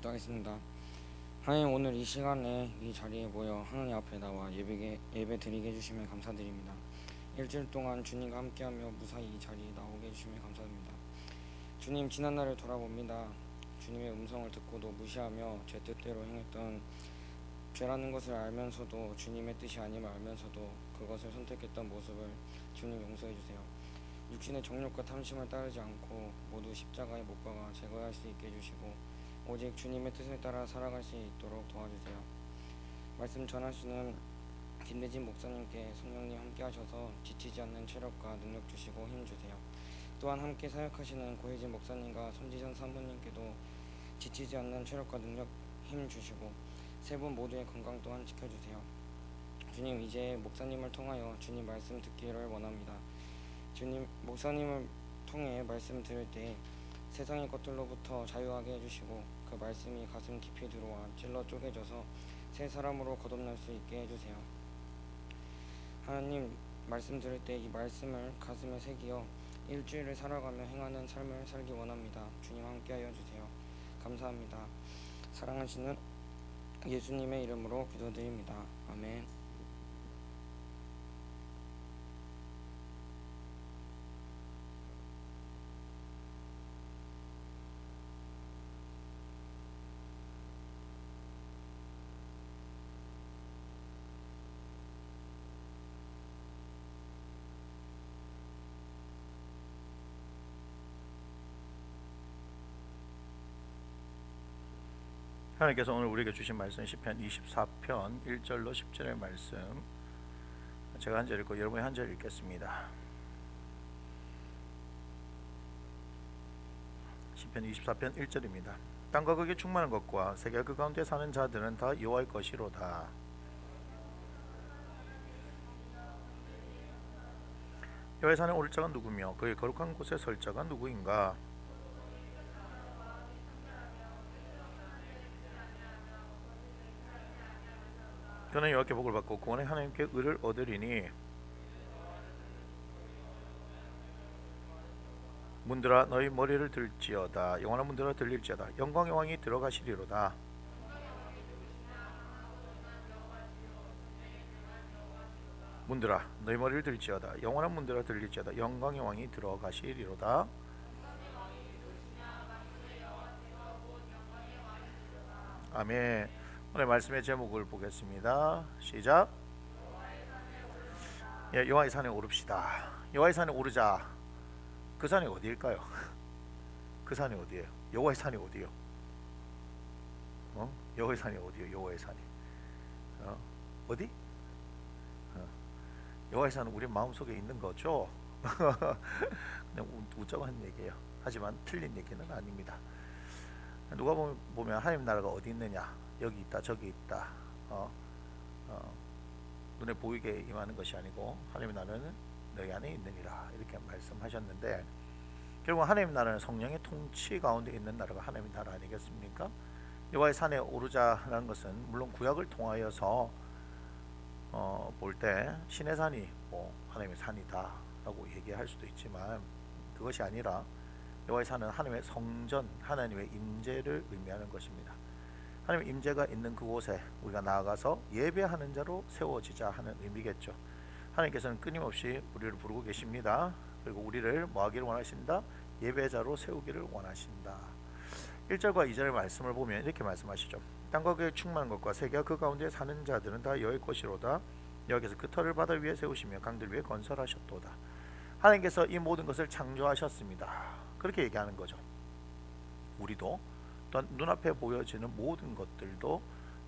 기도하겠습니다. 하나님, 오늘 이 시간에 이 자리에 모여 하나님 앞에 나와 예배 드리게 해주시면 감사드립니다. 일주일 동안 주님과 함께하며 무사히 이 자리에 나오게 해주시면 감사합니다. 주님, 지난 날을 돌아봅니다. 주님의 음성을 듣고도 무시하며 제 뜻대로 행했던 죄라는 것을 알면서도 주님의 뜻이 아님을 알면서도 그것을 선택했던 모습을 주님 용서해 주세요. 육신의 정욕과 탐심을 따르지 않고 모두 십자가에 못 박아 제거할 수 있게 해주시고 오직 주님의 뜻에 따라 살아갈 수 있도록 도와주세요. 말씀 전하시는 김대진 목사님께 성령님 함께 하셔서 지치지 않는 체력과 능력 주시고 힘 주세요. 또한 함께 사역하시는 고혜진 목사님과 손지선 사모님께도 지치지 않는 체력과 능력 힘 주시고 세 분 모두의 건강 또한 지켜주세요. 주님, 이제 목사님을 통하여 주님 말씀 듣기를 원합니다. 주님, 목사님을 통해 말씀 들을 때 세상의 것들로부터 자유하게 해주시고 그 말씀이 가슴 깊이 들어와 찔러 쪼개져서 새 사람으로 거듭날 수 있게 해주세요. 하나님, 말씀 들을 때 이 말씀을 가슴에 새기어 일주일을 살아가며 행하는 삶을 살기 원합니다. 주님 함께하여 주세요. 감사합니다. 사랑하시는 예수님의 이름으로 기도드립니다. 아멘. 하나님께서 오늘 우리에게 주신 말씀 시편 24편 1절로 10절의 말씀, 제가 한 절 읽고 여러분이 한 절 읽겠습니다. 시편 24편 1절입니다. 땅과 거기에 충만한 것과 세계 그 가운데 사는 자들은 다 여호와의 것이로다. 여호와의 산에 오를 자가 누구며 그의 거룩한 곳에 설 자가 누구인가? 그는 여호와께 복을 받고 구원의 하나님께 의를 얻으리니 문들아 너희 머리를 들지어다. 영원한 문들아 들릴지어다. 영광의 왕이 들어가시리로다. 문들아 너희 머리를 들지어다. 영원한 문들아 들릴지어다. 영광의 왕이 들어가시리로다. 아멘. 오늘 말씀의 제목을 보겠습니다. 시작. 여호와의 산에 오릅시다. 여호와의 산에 오르자. 그 산이 어디일까요? 그 산이 어디예요? 여호와의 산이 어디요? 여호와의 산이 어디요? 여호와의 산이 어디? 여호와의 산은 우리 마음속에 있는 거죠. 그냥 웃자고 하는 얘기예요. 하지만 틀린 얘기는 아닙니다. 누가 보면 하나님 나라가 어디 있느냐, 여기 있다 저기 있다, 눈에 보이게 임하는 것이 아니고 하나님의 나라는 너희 안에 있느니라 이렇게 말씀하셨는데, 결국 하나님 나라는 성령의 통치 가운데 있는 나라가 하나님의 나라 아니겠습니까? 여호와의 산에 오르자라는 것은 물론 구약을 통하여서 볼 때 신의 산이 하나님의 산이다 라고 얘기할 수도 있지만, 그것이 아니라 여호와의 산은 하나님의 성전, 하나님의 임재를 의미하는 것입니다. 하나님의 임재가 있는 그곳에 우리가 나아가서 예배하는 자로 세워지자 하는 의미겠죠. 하나님께서는 끊임없이 우리를 부르고 계십니다. 그리고 우리를 뭐하기를 원하신다? 예배자로 세우기를 원하신다. 1절과 2절의 말씀을 보면 이렇게 말씀하시죠. 땅과 그에 충만한 것과 세계와 그 가운데 사는 자들은 다 여호와의 것이로다. 여호와께서 그 터를 바다 위에 세우시며 강들 위에 건설하셨도다. 하나님께서 이 모든 것을 창조하셨습니다. 그렇게 얘기하는 거죠. 우리도 또한 눈앞에 보여지는 모든 것들도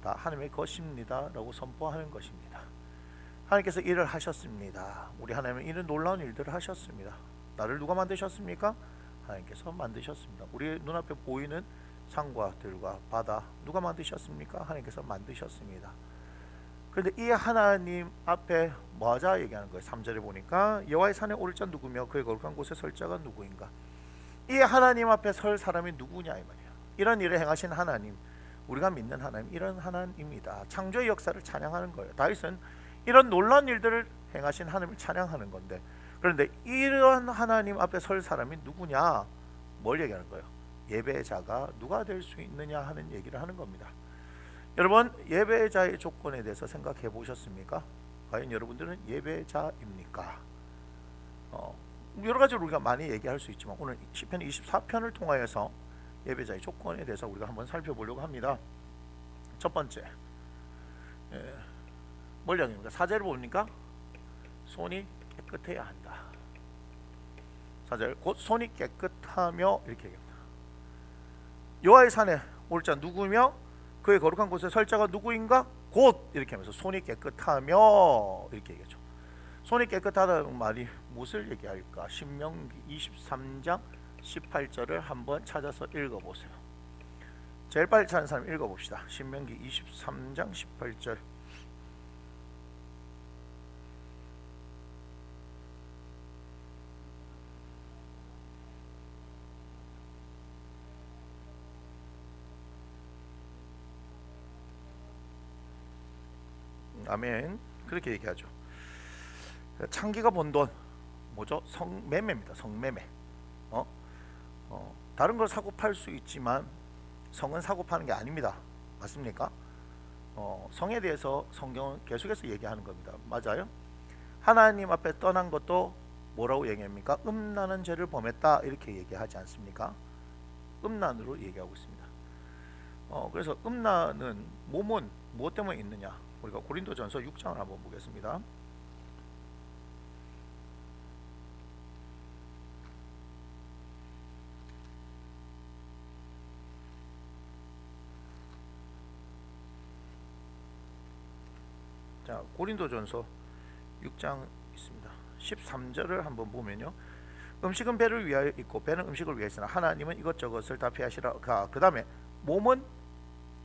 다 하나님의 것입니다 라고 선포하는 것입니다. 하나님께서 일을 하셨습니다. 우리 하나님은 이런 놀라운 일들을 하셨습니다. 나를 누가 만드셨습니까? 하나님께서 만드셨습니다. 우리 눈앞에 보이는 산과 들과 바다 누가 만드셨습니까? 하나님께서 만드셨습니다. 그런데 이 하나님 앞에 뭐하자 얘기하는 거예요. 3절에 보니까 여호와의 산에 오를 자 누구며 그의 거룩한 곳에 설 자가 누구인가? 이 하나님 앞에 설 사람이 누구냐 이 말이에요. 이런 일을 행하신 하나님, 우리가 믿는 하나님, 이런 하나님입니다. 창조의 역사를 찬양하는 거예요. 다윗은 이런 놀라운 일들을 행하신 하나님을 찬양하는 건데, 그런데 이런 하나님 앞에 설 사람이 누구냐? 뭘 얘기하는 거예요? 예배자가 누가 될 수 있느냐 하는 얘기를 하는 겁니다. 여러분, 예배자의 조건에 대해서 생각해 보셨습니까? 과연 여러분들은 예배자입니까? 여러 가지로 우리가 많이 얘기할 수 있지만 오늘 시편 24편을 통하여서 예배자의 조건에 대해서 우리가 한번 살펴보려고 합니다. 첫 번째, 뭘령입니까? 4절을 보니까 손이 깨끗해야 한다. 4절, 곧 손이 깨끗하며 이렇게 얘기합니다. 여호와의 산에 올 자 누구며 그의 거룩한 곳에 설 자가 누구인가? 곧 이렇게 하면서 손이 깨끗하며 이렇게 얘기하죠. 손이 깨끗하다는 말이 무엇을 얘기할까? 신명기 23장 18절을 한번 찾아서 읽어보세요. 제일 빨리 찾는 사람 읽어봅시다. 신명기 23장 18절. 아멘. 그렇게 얘기하죠. 창기가 번 돈 뭐죠? 성매매입니다. 성매매. 다른 걸 사고 팔 수 있지만 성은 사고 파는 게 아닙니다. 맞습니까? 성에 대해서 성경은 계속해서 얘기하는 겁니다. 맞아요? 하나님 앞에 떠난 것도 뭐라고 얘기합니까? 음란한 죄를 범했다 이렇게 얘기하지 않습니까? 음란으로 얘기하고 있습니다. 그래서 음란은 몸은 무엇 때문에 있느냐? 우리가 고린도전서 6장을 한번 보겠습니다. 자, 고린도전서 6장 있습니다. 13절을 한번 보면요. 음식은 배를 위하여 있고 배는 음식을 위하여 있으나 하나님은 이것저것을 다 피하시라. 그 다음에 몸은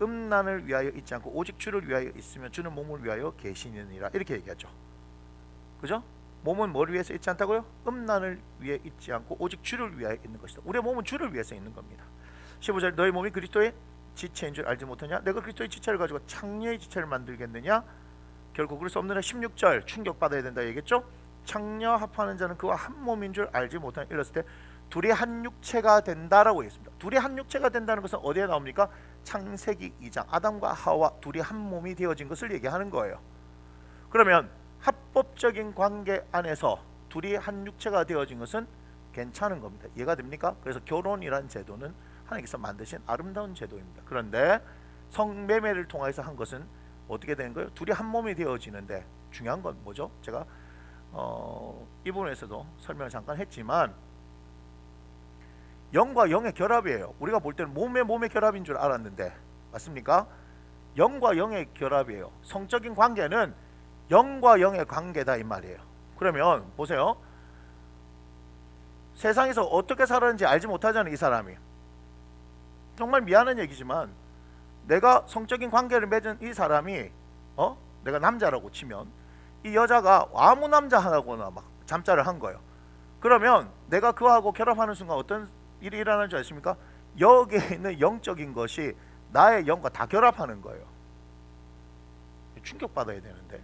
음란을 위하여 있지 않고 오직 주를 위하여 있으면 주는 몸을 위하여 계시느니라 이렇게 얘기하죠. 그죠? 몸은 뭘 위해서 있지 않다고요? 음란을 위해 있지 않고 오직 주를 위하여 있는 것이다. 우리의 몸은 주를 위해서 있는 겁니다. 15절, 너희 몸이 그리스도의 지체인 줄 알지 못하냐? 내가 그리스도의 지체를 가지고 창녀의 지체를 만들겠느냐? 결국 그럴 수 없느냐. 16절, 충격받아야 된다 얘기했죠. 창녀 합하는 자는 그와 한 몸인 줄 알지 못하냐. 이랬을 때 둘이 한 육체가 된다라고 했습니다. 둘이 한 육체가 된다는 것은 어디에 나옵니까? 창세기 2장, 아담과 하와 둘이 한 몸이 되어진 것을 얘기하는 거예요. 그러면 합법적인 관계 안에서 둘이 한 육체가 되어진 것은 괜찮은 겁니다. 이해가 됩니까? 그래서 결혼이란 제도는 하나님께서 만드신 아름다운 제도입니다. 그런데 성매매를 통해서 한 것은 어떻게 되는 거예요? 둘이 한 몸이 되어지는데 중요한 건 뭐죠? 제가 이 부분에서도 설명을 잠깐 했지만 영과 영의 결합이에요. 우리가 볼 때는 몸의 결합인 줄 알았는데 맞습니까? 영과 영의 결합이에요. 성적인 관계는 영과 영의 관계다 이 말이에요. 그러면 보세요. 세상에서 어떻게 살았는지 알지 못하잖아요. 이 사람이. 정말 미안한 얘기지만 내가 성적인 관계를 맺은 이 사람이 내가 남자라고 치면 이 여자가 아무 남자 하나거나 막 잠자를 한 거예요. 그러면 내가 그하고 결합하는 순간 어떤 일이 일어나는 줄 아십니까? 여기에 있는 영적인 것이 나의 영과 다 결합하는 거예요. 충격받아야 되는데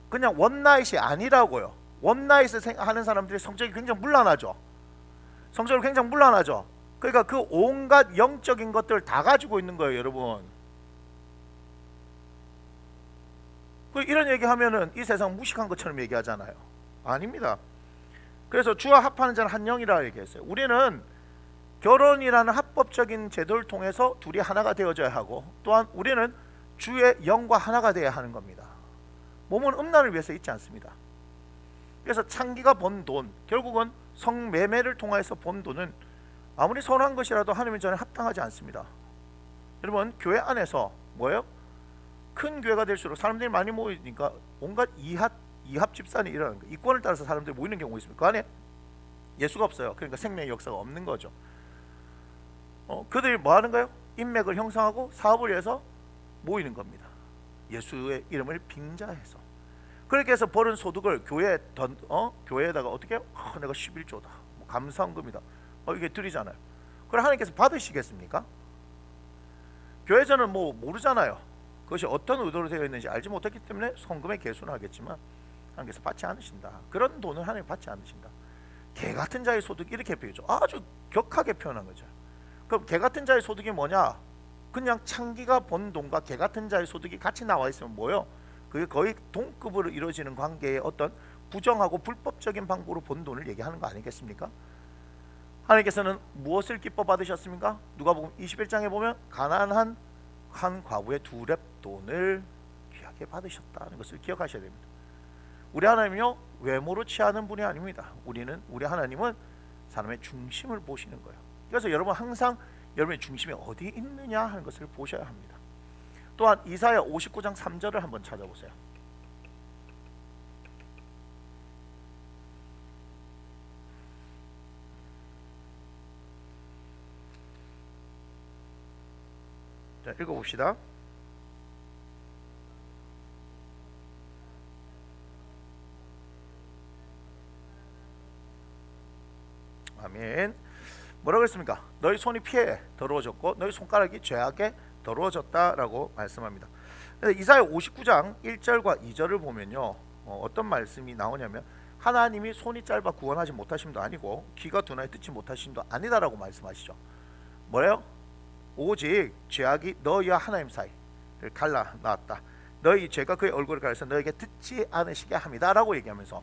그냥 원나잇이 아니라고요. 원나잇을 하는 사람들이 성적이 굉장히 문란하죠. 성적으로 굉장히 문란하죠. 그러니까 그 온갖 영적인 것들을 다 가지고 있는 거예요, 여러분. 이런 얘기하면은 이 세상 무식한 것처럼 얘기하잖아요. 아닙니다. 그래서 주와 합하는 자는 한 영이라 얘기했어요. 우리는 결혼이라는 합법적인 제도를 통해서 둘이 하나가 되어져야 하고 또한 우리는 주의 영과 하나가 되어야 하는 겁니다. 몸은 음란을 위해서 있지 않습니다. 그래서 창기가 번 돈, 결국은 성매매를 통해서 번 돈은 아무리 선한 것이라도 하나님 전에 합당하지 않습니다. 여러분, 교회 안에서 뭐예요? 큰 교회가 될수록 사람들이 많이 모이니까 온갖 이합 집산이 일어나는 거예요. 이권을 따라서 사람들이 모이는 경우가 있습니다. 그 안에 예수가 없어요. 그러니까 생명의 역사가 없는 거죠. 그들이 뭐 하는 거예요? 인맥을 형성하고 사업을 위해서 모이는 겁니다. 예수의 이름을 빙자해서. 그렇게 해서 벌은 소득을 교회에다가 어떻게 해요? 내가 11조다. 뭐 감사헌금이다. 이게 드리잖아요. 그럼 하나님께서 받으시겠습니까? 교회에서는 뭐 모르잖아요. 그것이 어떤 의도로 되어 있는지 알지 못했기 때문에 헌금에 개수는 하겠지만 하나님께서 받지 않으신다. 그런 돈을 하나님 받지 않으신다. 개 같은 자의 소득 이렇게 표현죠. 아주 격하게 표현한 거죠. 그럼 개 같은 자의 소득이 뭐냐? 그냥 창기가 번 돈과 개 같은 자의 소득이 같이 나와 있으면 뭐요? 그게 거의 동급으로 이루어지는 관계의 어떤 부정하고 불법적인 방법으로 번 돈을 얘기하는 거 아니겠습니까? 하나님께서는 무엇을 기뻐 받으셨습니까? 누가복음 21장에 보면 가난한 한 과부의 2렙 돈을 귀하게 받으셨다는 것을 기억하셔야 됩니다. 우리 하나님은요 외모로 취하는 분이 아닙니다. 우리 하나님은 사람의 중심을 보시는 거예요. 그래서 여러분 항상 여러분의 중심이 어디 있느냐 하는 것을 보셔야 합니다. 또한 이사야 59장 3절을 한번 찾아보세요. 자, 읽어봅시다. 아멘. 뭐라고 했습니까? 너희 손이 피에 더러워졌고 너희 손가락이 죄악에 더러워졌다라고 말씀합니다. 이사야 59장 1절과 2절을 보면요 어떤 말씀이 나오냐면 하나님이 손이 짧아 구원하지 못하심도 아니고 귀가 둔하여 듣지 못하심도 아니다라고 말씀하시죠. 뭐래요? 오직 죄악이 너희와 하나님 사이를 갈라놨다. 너희 죄가 그의 얼굴을 가려서 너에게 듣지 않으시게 합니다 라고 얘기하면서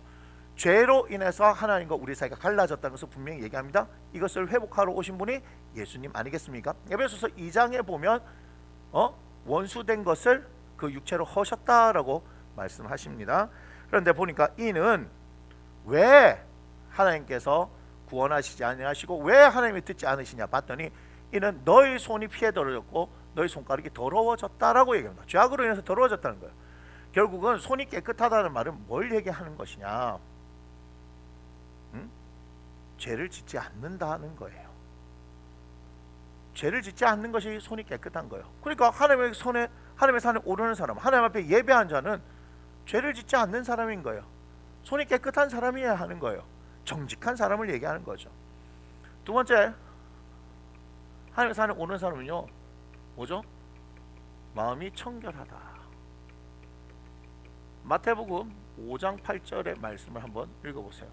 죄로 인해서 하나님과 우리 사이가 갈라졌다는 것을 분명히 얘기합니다. 이것을 회복하러 오신 분이 예수님 아니겠습니까? 에베소서 2장에 보면 원수된 것을 그 육체로 허셨다라고 말씀하십니다. 그런데 보니까 이는 왜 하나님께서 구원하시지 아니하시고 왜 하나님이 듣지 않으시냐 봤더니 이는 너희 손이 피에 더러워졌고 너희 손가락이 더러워졌다라고 얘기합니다. 죄악으로 인해서 더러워졌다는 거예요. 결국은 손이 깨끗하다는 말은 뭘 얘기하는 것이냐? 죄를 짓지 않는다는 거예요. 죄를 짓지 않는 것이 손이 깨끗한 거예요. 그러니까 하나님의 손에 하나님의 산에 오르는 사람, 하나님 앞에 예배한 자는 죄를 짓지 않는 사람인 거예요. 손이 깨끗한 사람이어야 하는 거예요. 정직한 사람을 얘기하는 거죠. 두 번째, 하나님의 산에 오르는 사람은요, 뭐죠? 마음이 청결하다. 마태복음 5장 8절의 말씀을 한번 읽어보세요.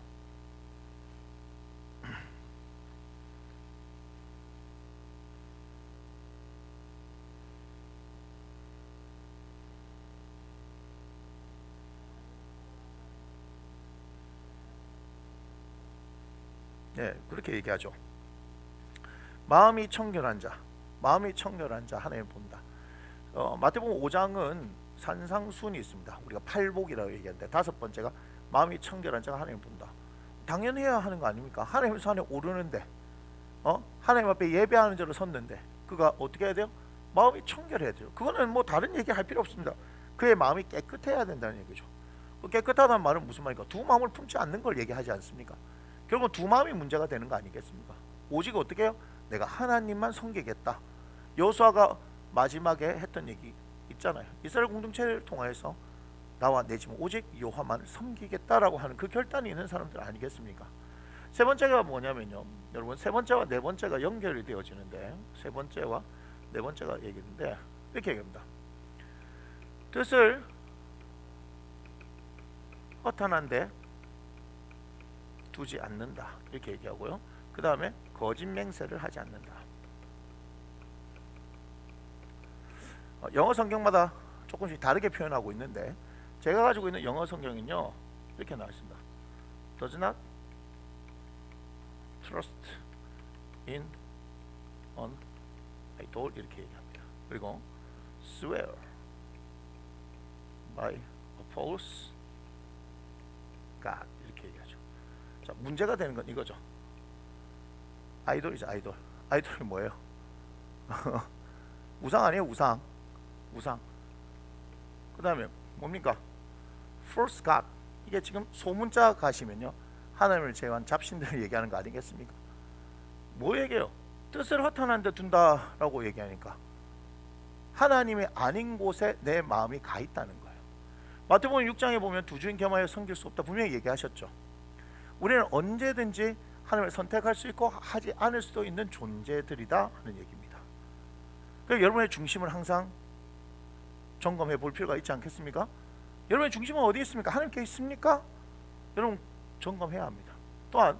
네, 그렇게 얘기하죠. 마음이 청결한 자 하나님 본다. 마태복음 5장은 산상순이 있습니다. 우리가 팔복이라고 얘기하는데 다섯 번째가 마음이 청결한 자가 하나님 본다. 당연히 해야 하는 거 아닙니까? 하나님 산에 오르는데 하나님 앞에 예배하는 자로 섰는데 그가 어떻게 해야 돼요? 마음이 청결해야 돼요. 그거는 뭐 다른 얘기 할 필요 없습니다. 그의 마음이 깨끗해야 된다는 얘기죠. 그 깨끗하다는 말은 무슨 말입니까? 두 마음을 품지 않는 걸 얘기하지 않습니까? 결국은 두 마음이 문제가 되는 거 아니겠습니까? 오직 어떻게 해요? 내가 하나님만 섬기겠다. 여호수아가 마지막에 했던 얘기 있잖아요. 이스라엘 공동체를 통해서 나와 내 집은 오직 여호와만 섬기겠다라고 하는 그 결단이 있는 사람들 아니겠습니까? 세 번째가 뭐냐면요, 여러분 세 번째와 네 번째가 연결이 되어지는데 세 번째와 네 번째가 얘기인데 이렇게 얘기합니다. 뜻을 허탄한데 두지 않는다 이렇게 얘기하고요. 그 다음에 거짓 맹세를 하지 않는다. 영어 성경마다 조금씩 다르게 표현하고 있는데 제가 가지고 있는 영어 성경은요 이렇게 나와 있습니다. Does not trust in an idol 이렇게 얘기합니다. 그리고 swear by a false God 이렇게 얘기하죠. 자, 문제가 되는 건 이거죠. 아이돌이죠. 아이돌이 뭐예요? 우상 아니에요? 우상. 그 다음에 뭡니까? false God. 이게 지금 소문자 가시면요 하나님을 제외한 잡신들을 얘기하는 거 아니겠습니까? 뭐 얘기해요? 뜻을 허탄한 데 둔다라고 얘기하니까 하나님이 아닌 곳에 내 마음이 가 있다는 거예요. 마태복음 6장에 보면 두 주인 겸하여 섬길 수 없다 분명히 얘기하셨죠. 우리는 언제든지 하나님을 선택할 수 있고 하지 않을 수도 있는 존재들이다 하는 얘기입니다. 그래서 여러분의 중심을 항상 점검해 볼 필요가 있지 않겠습니까? 여러분의 중심은 어디 있습니까? 하나님께 있습니까? 여러분 점검해야 합니다. 또한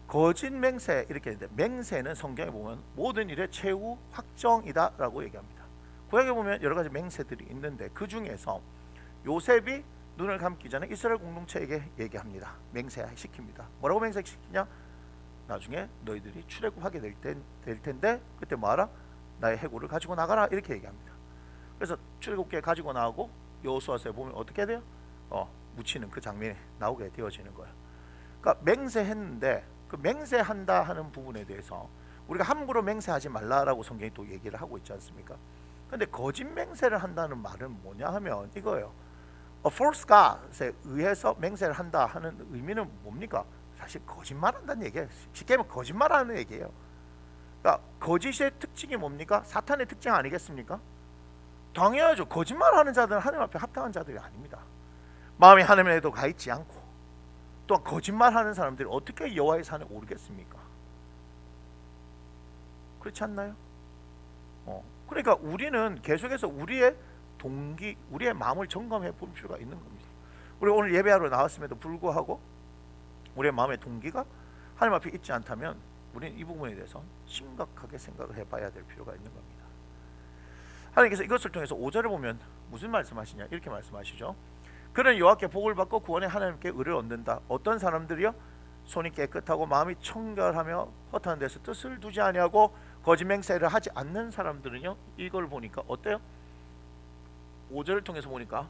거짓 맹세 이렇게 되는데, 맹세는 성경에 보면 모든 일의 최후 확정이다라고 얘기합니다. 구약에 보면 여러 가지 맹세들이 있는데 그 중에서 요셉이 눈을 감기 전에 이스라엘 공동체에게 얘기합니다. 맹세시킵니다. 뭐라고 맹세시키냐? 나중에 너희들이 출애굽하게 될 텐데 그때 뭐하라? 나의 해골을 가지고 나가라 이렇게 얘기합니다. 그래서 출애굽기에 가지고 나오고 여호수아서에 보면 어떻게 돼요? 묻히는 그 장면이 나오게 되어지는 거예요. 그러니까 맹세했는데 그 맹세한다 하는 부분에 대해서 우리가 함부로 맹세하지 말라라고 성경이 또 얘기를 하고 있지 않습니까? 근데 거짓 맹세를 한다는 말은 뭐냐 하면 이거예요. false god에 의해서 맹세를 한다 하는 의미는 뭡니까? 사실 거짓말한다는 얘기예요. 쉽게 하면 거짓말하는 얘기예요. 그러니까 거짓의 특징이 뭡니까? 사탄의 특징 아니겠습니까? 당연하죠. 거짓말하는 자들은 하나님 앞에 합당한 자들이 아닙니다. 마음이 하나님에도 가 있지 않고 또한 거짓말하는 사람들이 어떻게 여호와의 산에 오르겠습니까? 그렇지 않나요? 그러니까 우리는 계속해서 우리의 동기, 우리의 마음을 점검해 볼 필요가 있는 겁니다. 우리 오늘 예배하러 나왔음에도 불구하고 우리의 마음의 동기가 하나님 앞에 있지 않다면 우리는 이 부분에 대해서 심각하게 생각을 해봐야 될 필요가 있는 겁니다. 하나님께서 이것을 통해서 5절을 보면 무슨 말씀하시냐 이렇게 말씀하시죠. 그는 여호와께 복을 받고 구원의 하나님께 의를 얻는다. 어떤 사람들이요? 손이 깨끗하고 마음이 청결하며 허탄한 데서 뜻을 두지 아니하고 거짓 맹세를 하지 않는 사람들은요, 이걸 보니까 어때요? 5절을 통해서 보니까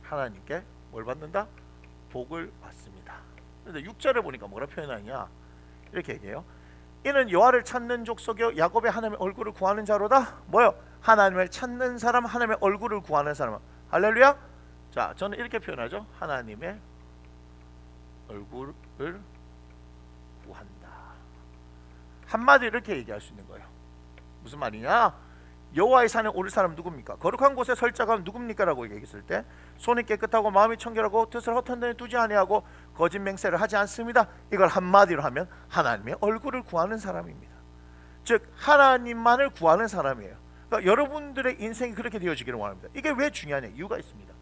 하나님께 뭘 받는다? 복을 받습니다. 그런데 6절을 보니까 뭐라 표현하냐? 이렇게 얘기해요. 이는 여호와를 찾는 족속이요 야곱의 하나님의 얼굴을 구하는 자로다. 뭐요? 하나님을 찾는 사람, 하나님의 얼굴을 구하는 사람. 할렐루야. 자, 저는 이렇게 표현하죠. 하나님의 얼굴을 구한다. 한마디로 이렇게 얘기할 수 있는 거예요. 무슨 말이냐? 여호와의 산에 오를 사람 누굽니까? 거룩한 곳에 설 자가 누굽니까? 라고 얘기했을 때 손이 깨끗하고 마음이 청결하고 뜻을 허탄 데에 두지 아니하고 거짓 맹세를 하지 않습니다. 이걸 한마디로 하면 하나님의 얼굴을 구하는 사람입니다. 즉 하나님만을 구하는 사람이에요. 그러니까 여러분들의 인생이 그렇게 되어지기를 원합니다. 이게 왜 중요하냐? 이유가 있습니다.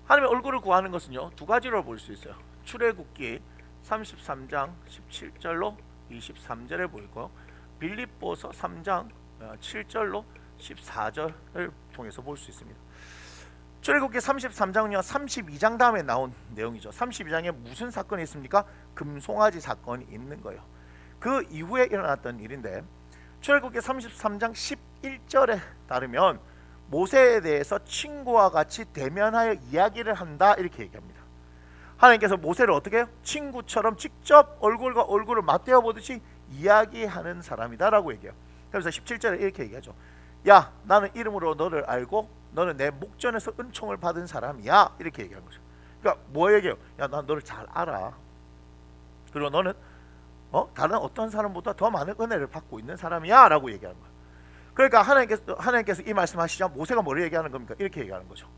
하나님의 얼굴을 구하는 것은요, 두 가지로 볼 수 있어요. 출애굽기 33장 17절로 23절에 보이고 빌립보서 3장 7절로 14절을 통해서 볼 수 있습니다. 출애굽기 33장은요 32장 다음에 나온 내용이죠. 32장에 무슨 사건이 있습니까? 금송아지 사건이 있는 거예요. 그 이후에 일어났던 일인데 출애굽기 33장 11절에 따르면 모세에 대해서 친구와 같이 대면하여 이야기를 한다 이렇게 얘기합니다. 하나님께서 모세를 어떻게 해요? 친구처럼 직접 얼굴과 얼굴을 맞대어 보듯이 이야기하는 사람이다라고 얘기해요. 그래서 17절에 이렇게 얘기하죠. 야, 나는 이름으로 너를 알고 너는 내 목전에서 은총을 받은 사람이야 이렇게 얘기하는 거죠. 그러니까 뭐 얘기해요? 야, 난 너를 잘 알아. 그리고 너는 다른 어떤 사람보다 더 많은 은혜를 받고 있는 사람이야 라고 얘기하는 거예요. 그러니까 하나님께서 이 말씀하시자 모세가 뭐를 얘기하는 겁니까? 이렇게 얘기하는 거죠.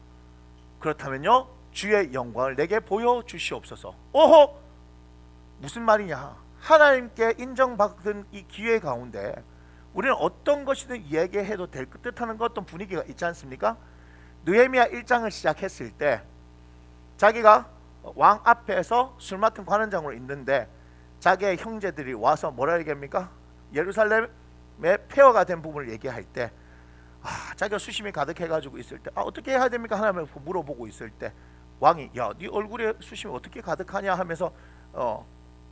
그렇다면요 주의 영광을 내게 보여주시옵소서. 오호! 무슨 말이냐? 하나님께 인정받은 이 기회 가운데 우리는 어떤 것이든 이야기해도 될 듯하는 어떤 분위기가 있지 않습니까? 느헤미야 1장을 시작했을 때 자기가 왕 앞에서 술 맡은 관원장으로 있는데 자기의 형제들이 와서 뭐라 얘기합니까? 예루살렘의 폐허가 된 부분을 얘기할 때 자기가 수심이 가득해가지고 있을 때 어떻게 해야 됩니까? 하나님을 물어보고 있을 때 왕이 야, 네 얼굴에 수심이 어떻게 가득하냐 하면서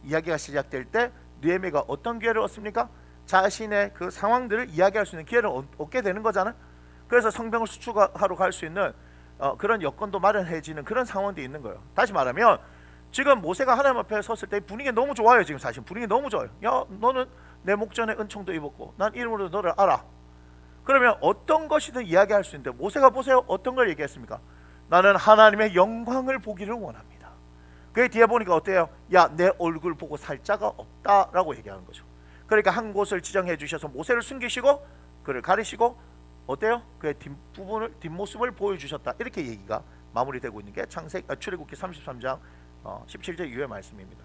이야기가 시작될 때 느헤미야가 어떤 기회를 얻습니까? 자신의 그 상황들을 이야기할 수 있는 기회를 얻게 되는 거잖아요. 그래서 성병을 수축하러 갈 수 있는 그런 여건도 마련해지는 그런 상황도 있는 거예요. 다시 말하면 지금 모세가 하나님 앞에 섰을 때 분위기가 너무 좋아요. 지금 사실 분위기 너무 좋아요. 야, 너는 내 목전에 은총도 입었고 난 이름으로 너를 알아. 그러면 어떤 것이든 이야기할 수 있는데 모세가 보세요. 어떤 걸 얘기했습니까? 나는 하나님의 영광을 보기를 원합니다. 그 뒤에 보니까 어때요? 야, 내 얼굴 보고 살 자가 없다라고 얘기하는 거죠. 그러니까 한 곳을 지정해 주셔서 모세를 숨기시고 그를 가리시고 어때요? 그의 뒷모습을 보여주셨다. 이렇게 얘기가 마무리되고 있는 게 출애굽기 33장 17절 이후의 말씀입니다.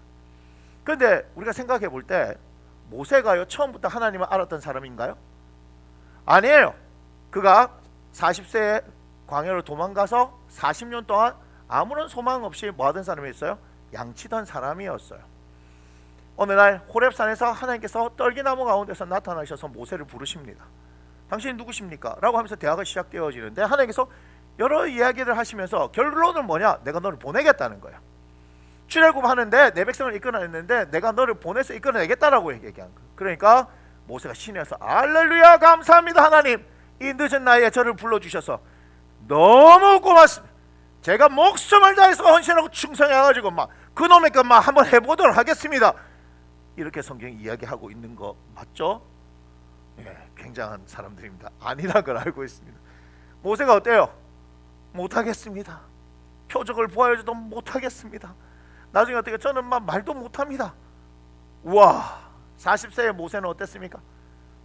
그런데 우리가 생각해 볼 때 모세가요 처음부터 하나님을 알았던 사람인가요? 아니에요. 그가 40세에 광야로 도망가서 40년 동안 아무런 소망 없이 뭐 하던 사람이었어요? 양치던 사람이었어요. 어느 날 호렙산에서 하나님께서 떨기나무 가운데서 나타나셔서 모세를 부르십니다. 당신이 누구십니까? 라고 하면서 대화가 시작되어지는데 하나님께서 여러 이야기를 하시면서 결론은 뭐냐? 내가 너를 보내겠다는 거야. 출애굽하는데 내 백성을 이끌어냈는데 내가 너를 보내서 이끌어내겠다라고 얘기한 거야. 그러니까 모세가 신에서 할렐루야 감사합니다 하나님, 이 늦은 나이에 저를 불러주셔서 너무 고맙습니다. 제가 목숨을 다해서 헌신하고 충성해가지고 막 그놈의 것만 한번 해보도록 하겠습니다. 이렇게 성경이 이야기하고 있는 거 맞죠? 예, 굉장한 사람들입니다. 아니란 걸 알고 있습니다. 모세가 어때요? 못하겠습니다. 표적을 보여줘도 못하겠습니다. 나중에 어떻게 저는 막 말도 못합니다. 우와, 40세의 모세는 어땠습니까?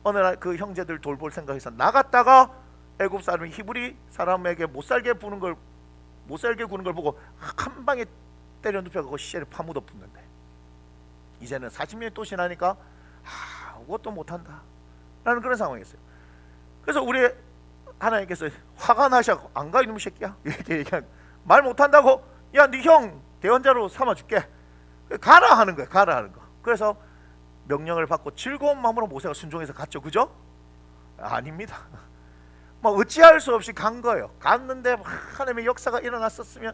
어느 날 그 형제들 돌볼 생각해서 나갔다가 애굽 사람이 히브리 사람에게 못살게 구는 걸 보고 한 방에 때려 눕혀가고 시체를 파묻어 붓는데 이제는 40년이 또 지나니까 아무것도 못한다 라는 그런 상황이었어요. 그래서 우리 하나님께서 화가 나셔서 안 가 이놈의 새끼야 이렇게 얘기한, 말 못한다고? 야 네 형 대원자로 삼아줄게, 가라 하는 거예요. 가라 하는 거. 그래서 명령을 받고 즐거운 마음으로 모세가 순종해서 갔죠. 그죠? 아닙니다. 뭐 어찌할 수 없이 간 거예요. 갔는데 하나님의 역사가 일어났었으면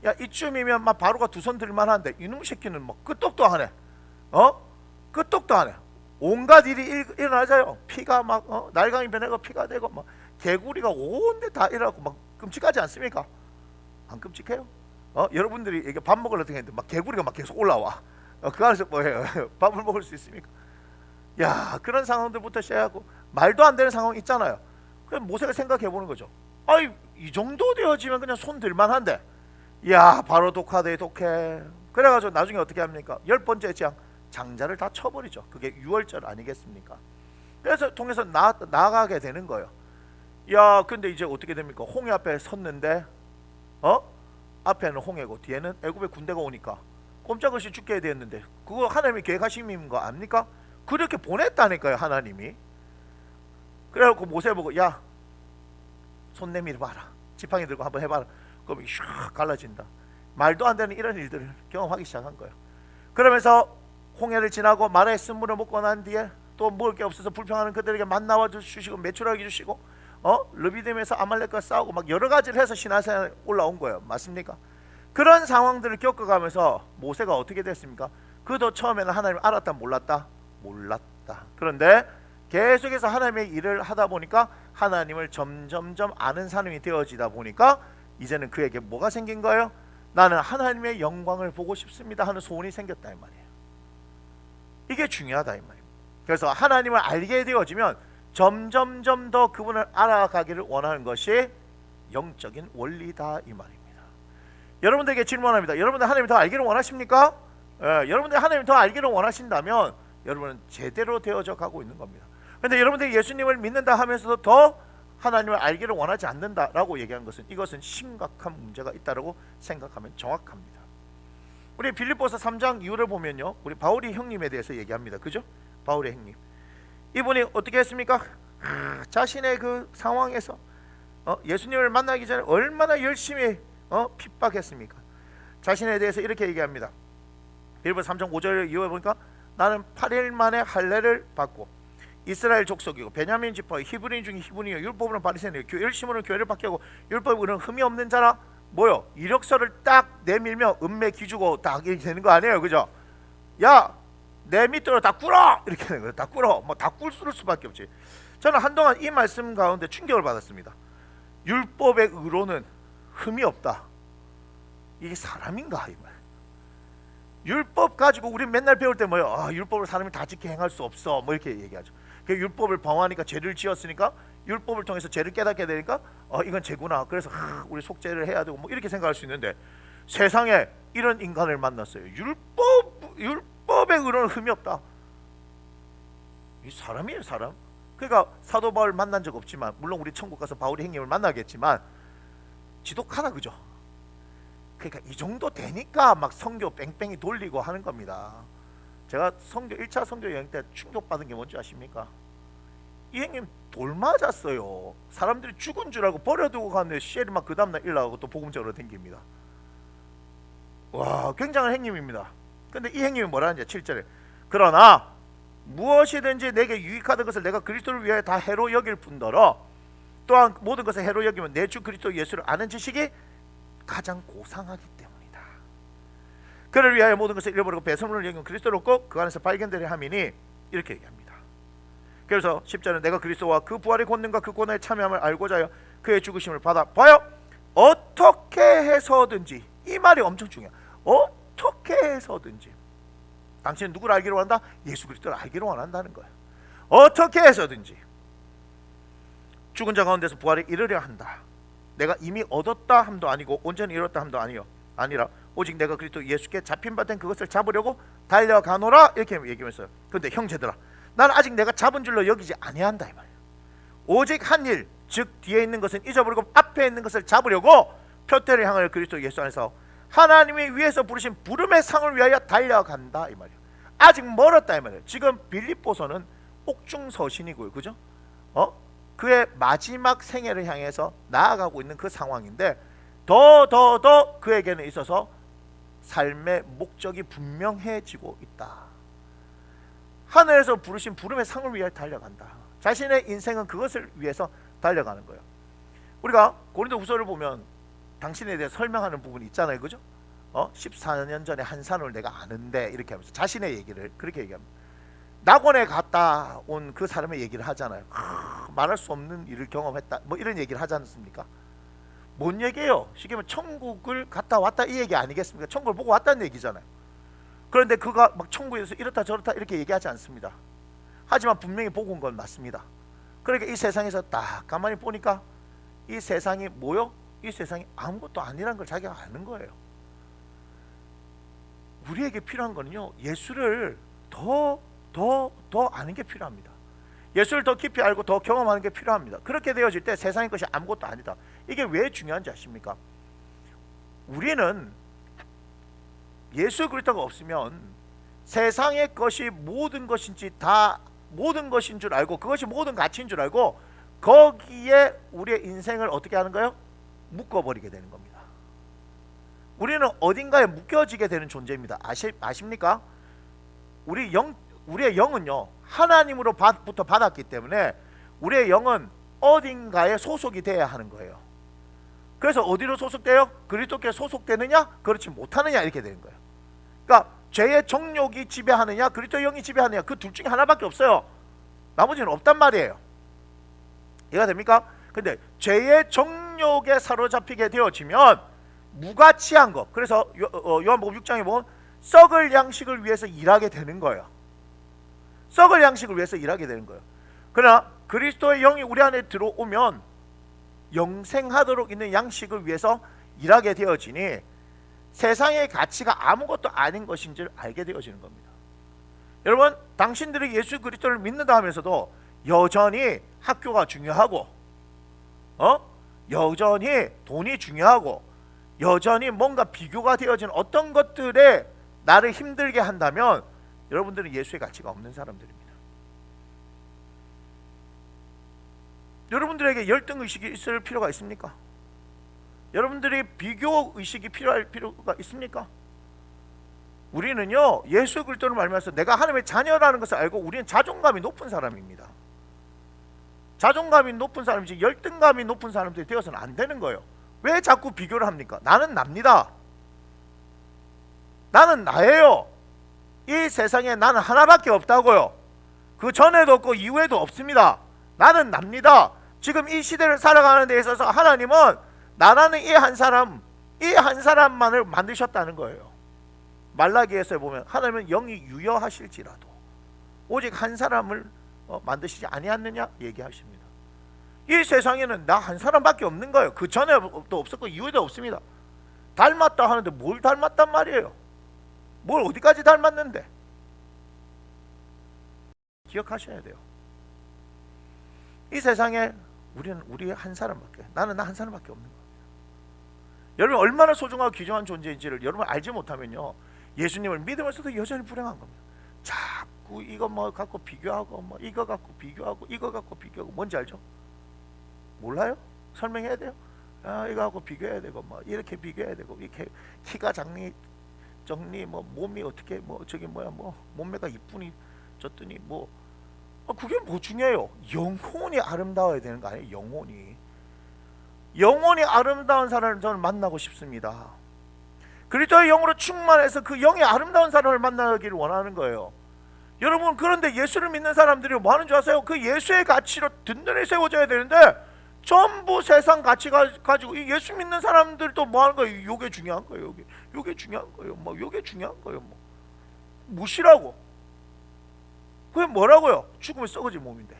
야 이쯤이면 막 바로가 두 손 들만한데 이놈의 새끼는 뭐 끄떡도 안 해. 끄떡도 안 해. 온갖 일이 일어나자요. 피가 막 날강이 변해가 피가 되고 막 개구리가 온데 다 일어나고 막 끔찍하지 않습니까? 안 끔찍해요? 여러분들이 이게 밥 먹으려고 했는데 막 개구리가 막 계속 올라와. 그 안에서 뭐 해요? 밥을 먹을 수 있습니까? 야, 그런 상황들부터 시작하고 말도 안 되는 상황 있잖아요. 그럼 모세가 생각해 보는 거죠. 아이, 이 정도 되어지면 그냥 손 들만한데, 야, 바로 독하대 독해. 그래가지고 나중에 어떻게 합니까? 10번째 재앙, 장자를 다 쳐버리죠. 그게 유월절 아니겠습니까? 그래서 통해서 나가게 되는 거예요. 야, 근데 이제 어떻게 됩니까? 홍해 앞에 섰는데, 앞에는 홍해고 뒤에는 애굽의 군대가 오니까 꼼짝없이 죽게 되었는데, 그거 하나님이 계획하신 거 압니까? 그렇게 보냈다니까요, 하나님이. 그래갖고 모세 보고, 야, 손 내밀어 봐라, 지팡이 들고 한번 해봐라. 그럼 슉 갈라진다. 말도 안 되는 이런 일들을 경험하기 시작한 거예요. 그러면서 홍해를 지나고 마라의 쓴물을 먹고 난 뒤에 또 먹을 게 없어서 불평하는 그들에게 만나와 주시고 메추라기 주시고 르비딤에서 아말렉과 싸우고 막 여러 가지를 해서 시내산에 올라온 거예요. 맞습니까? 그런 상황들을 겪어가면서 모세가 어떻게 됐습니까? 그도 처음에는 하나님을 알았다 몰랐다? 몰랐다. 그런데 계속해서 하나님의 일을 하다 보니까 하나님을 점점점 아는 사람이 되어지다 보니까 이제는 그에게 뭐가 생긴 거예요? 나는 하나님의 영광을 보고 싶습니다 하는 소원이 생겼다 이 말이에요. 이게 중요하다 이 말이에요. 그래서 하나님을 알게 되어지면 점점점 더 그분을 알아가기를 원하는 것이 영적인 원리다 이 말입니다. 여러분들에게 질문합니다. 여러분들 하나님을 더 알기를 원하십니까? 여러분들 하나님을 더 알기를 원하신다면 여러분은 제대로 되어져 가고 있는 겁니다. 그런데 여러분들이 예수님을 믿는다 하면서도 더 하나님을 알기를 원하지 않는다라고 얘기한 것은 이것은 심각한 문제가 있다고 생각하면 정확합니다. 우리 빌립보서 3장 이후를 보면요, 우리 바울이 형님에 대해서 얘기합니다. 그죠? 바울의 형님, 이분이 어떻게 했습니까? 자신의 그 상황에서 예수님을 만나기 전에 얼마나 열심히 핍박했습니까? 자신에 대해서 이렇게 얘기합니다. 빌립보서 3장 5절 이후에 보니까 나는 8일 만에 할례를 받고 이스라엘 족속이고 베냐민 지파 히브리인 중에 히브리요 율법으로는 바리새인이요 열심으로 교회를 받게 하고 율법으로는 흠이 없는 자라 뭐요? 이력서를 딱 내밀면 은매 기주고 딱 이렇게 되는 거 아니에요, 그죠? 야, 내 밑으로 다 꿇어 이렇게 되는 거예요. 다 꿇어, 뭐 다 꿇을 수밖에 없지. 저는 한동안 이 말씀 가운데 충격을 받았습니다. 율법의 의로는 흠이 없다. 이게 사람인가 이 말. 율법 가지고 우리 맨날 배울 때 뭐요? 율법을 사람이 다 지켜 행할 수 없어 뭐 이렇게 얘기하죠. 그 율법을 범하니까 죄를 지었으니까 율법을 통해서 죄를 깨닫게 되니까 이건 죄구나. 그래서 우리 속죄를 해야 되고 뭐 이렇게 생각할 수 있는데 세상에 이런 인간을 만났어요. 율법의 의로는 흠이 없다. 이 사람이에요, 사람. 그러니까 사도 바울 만난 적 없지만 물론 우리 천국 가서 바울의 형님을 만나겠지만 지독하다, 그죠? 그러니까 이 정도 되니까 막 선교 뺑뺑이 돌리고 하는 겁니다. 제가 1차 선교 여행 때 충격받은 게 뭔지 아십니까? 이 형님 돌 맞았어요. 사람들이 죽은 줄 알고 버려두고 갔는데 시엘이 막 그 다음날 일나가고 또 복음적으로 댕깁니다. 와, 굉장한 형님입니다. 근데 이 형님이 뭐라 하는지 7절에 그러나 무엇이든지 내게 유익하던 것을 내가 그리스도를 위하여 다 해로 여길 뿐더러 또한 모든 것을 해로 여기면 내 주 그리스도 예수를 아는 지식이 가장 고상하기 때문이다. 그를 위하여 모든 것을 잃어버리고 배설물을 여기면 그리스도를 얻고 그 안에서 발견되려 함이니 이렇게 얘기합니다. 그래서 10절은 내가 그리스도와 그 부활의 권능과 그 고난에 참여함을 알고자 하여 그의 죽으심을 받아 봐요. 어떻게 해서든지, 이 말이 엄청 중요해요. 어떻게 해서든지. 당신은 누구를 알기로 원한다? 예수 그리스도를 알기로 원한다는 거예요. 어떻게 해서든지 죽은 자 가운데서 부활에 이르려 한다. 내가 이미 얻었다 함도 아니고 온전히 이뤘다 함도 아니라 오직 내가 그리스도 예수께 잡힌 바 된 그것을 잡으려고 달려가노라 이렇게 얘기했어요. 그런데 형제들아, 나는 아직 내가 잡은 줄로 여기지 아니한다 이 말이에요. 오직 한 일, 즉 뒤에 있는 것은 잊어버리고 앞에 있는 것을 잡으려고 표대를 향하여 그리스도 예수 안에서 하나님이 위에서 부르신 부름의 상을 위하여 달려간다 이 말이에요. 아직 멀었다 이 말이에요. 지금 빌립보서는 옥중서신이고요, 그죠? 그의 마지막 생애를 향해서 나아가고 있는 그 상황인데 더 그에게는 있어서 삶의 목적이 분명해지고 있다. 하늘에서 부르신 부름의 상을 위하여 달려간다. 자신의 인생은 그것을 위해서 달려가는 거예요. 우리가 고린도후서를 보면 당신에 대해 설명하는 부분이 있잖아요, 그죠? 14년 전에 한 사람을 내가 아는데 이렇게 하면서 자신의 얘기를 그렇게 얘기합니다. 낙원에 갔다 온 그 사람의 얘기를 하잖아요. 말할 수 없는 일을 경험했다, 뭐 이런 얘기를 하지 않습니까? 뭔 얘기예요? 쉽게 말하면 천국을 갔다 왔다 이 얘기 아니겠습니까? 천국을 보고 왔다는 얘기잖아요. 그런데 그가 막 천국에서 이렇다 저렇다 이렇게 얘기하지 않습니다. 하지만 분명히 보고 온 건 맞습니다. 그러니까 이 세상에서 딱 가만히 보니까 이 세상이 뭐요? 이 세상이 아무것도 아니라는 걸 자기가 아는 거예요. 우리에게 필요한 거는요, 예수를 더 아는 게 필요합니다. 예수를 더 깊이 알고 더 경험하는 게 필요합니다. 그렇게 되어질 때 세상의 것이 아무것도 아니다. 이게 왜 중요한지 아십니까? 우리는 예수 그리스도가 없으면 세상의 것이 모든 것인지 다 모든 것인 줄 알고 그것이 모든 가치인 줄 알고 거기에 우리의 인생을 어떻게 하는 거예요? 묶어버리게 되는 겁니다. 우리는 어딘가에 묶여지게 되는 존재입니다. 아십니까? 우리의 영은요, 하나님으로부터 받았기 때문에 우리의 영은 어딘가에 소속이 돼야 하는 거예요. 그래서 어디로 소속돼요? 그리스도께 소속되느냐, 그렇지 못하느냐 이렇게 되는 거예요. 그러니까 죄의 정욕이 지배하느냐, 그리스도의 영이 지배하느냐, 그 둘 중에 하나밖에 없어요. 나머지는 없단 말이에요. 이해가 됩니까? 근데 죄의 정욕에 사로잡히게 되어지면 무가치한 것, 그래서 요한복음 6장에 보면 썩을 양식을 위해서 일하게 되는 거예요. 썩을 양식을 위해서 일하게 되는 거예요. 그러나 그리스도의 영이 우리 안에 들어오면 영생하도록 있는 양식을 위해서 일하게 되어지니 세상의 가치가 아무것도 아닌 것인 줄 알게 되어지는 겁니다. 여러분, 당신들이 예수 그리스도를 믿는다 하면서도 여전히 학교가 중요하고 여전히 돈이 중요하고 여전히 뭔가 비교가 되어지는 어떤 것들에 나를 힘들게 한다면 여러분들은 예수의 가치가 없는 사람들입니다. 여러분들에게 열등의식이 있을 필요가 있습니까? 여러분들이 비교의식이 필요할 필요가 있습니까? 우리는요, 예수 그리스도를 말미암아서 내가 하나님의 자녀라는 것을 알고 우리는 자존감이 높은 사람입니다. 자존감이 높은 사람이지 열등감이 높은 사람들이 되어서는 안 되는 거예요. 왜 자꾸 비교를 합니까? 나는 납니다. 나는 나예요. 이 세상에 나는 하나밖에 없다고요. 그 전에도 없고 이후에도 없습니다. 나는 납니다. 지금 이 시대를 살아가는 데 있어서 하나님은 나라는 이 한 사람만을 만드셨다는 거예요. 말라기에서 보면 하나님은 영이 유여하실지라도 오직 한 사람을 만드시지 아니하느냐 얘기하십니다. 이 세상에는 나 한 사람밖에 없는 거예요. 그 전에도 없었고 이후에도 없습니다. 닮았다 하는데 뭘 닮았단 말이에요? 뭘 어디까지 닮았는데? 기억하셔야 돼요. 이 세상에 우리 한 사람밖에, 나는 나 한 사람밖에 없는 겁니다. 여러분 얼마나 소중하고 귀중한 존재인지를 여러분 알지 못하면요, 예수님을 믿으면서도 여전히 불행한 겁니다. 자꾸 이거 뭐 갖고 비교하고 뭐 이거 갖고 비교하고 이거 갖고 비교하고 뭔지 알죠? 몰라요? 설명해야 돼요? 이거 하고 비교해야 되고 뭐 이렇게 비교해야 되고 이렇게 키가 작니 정리 뭐 몸이 어떻게 뭐 저기 뭐야 뭐 몸매가 이쁘니 졌더니 뭐 그게 뭐 중요해요. 영혼이 아름다워야 되는 거 아니에요? 영혼이 아름다운 사람을 저는 만나고 싶습니다. 그리스도의 영으로 충만해서 그 영이 아름다운 사람을 만나기를 원하는 거예요. 여러분, 그런데 예수를 믿는 사람들이 뭐 하는 줄 아세요? 그 예수의 가치로 든든히 세워져야 되는데 전부 세상 가치 가지고 이 예수 믿는 사람들도 뭐 하는 거예요? 요게 중요한 거예요. 요게 중요한 거예요. 뭐 요게 중요한 거예요. 뭐 무시라고. 그게 뭐라고요? 죽으면 썩어질 몸인데.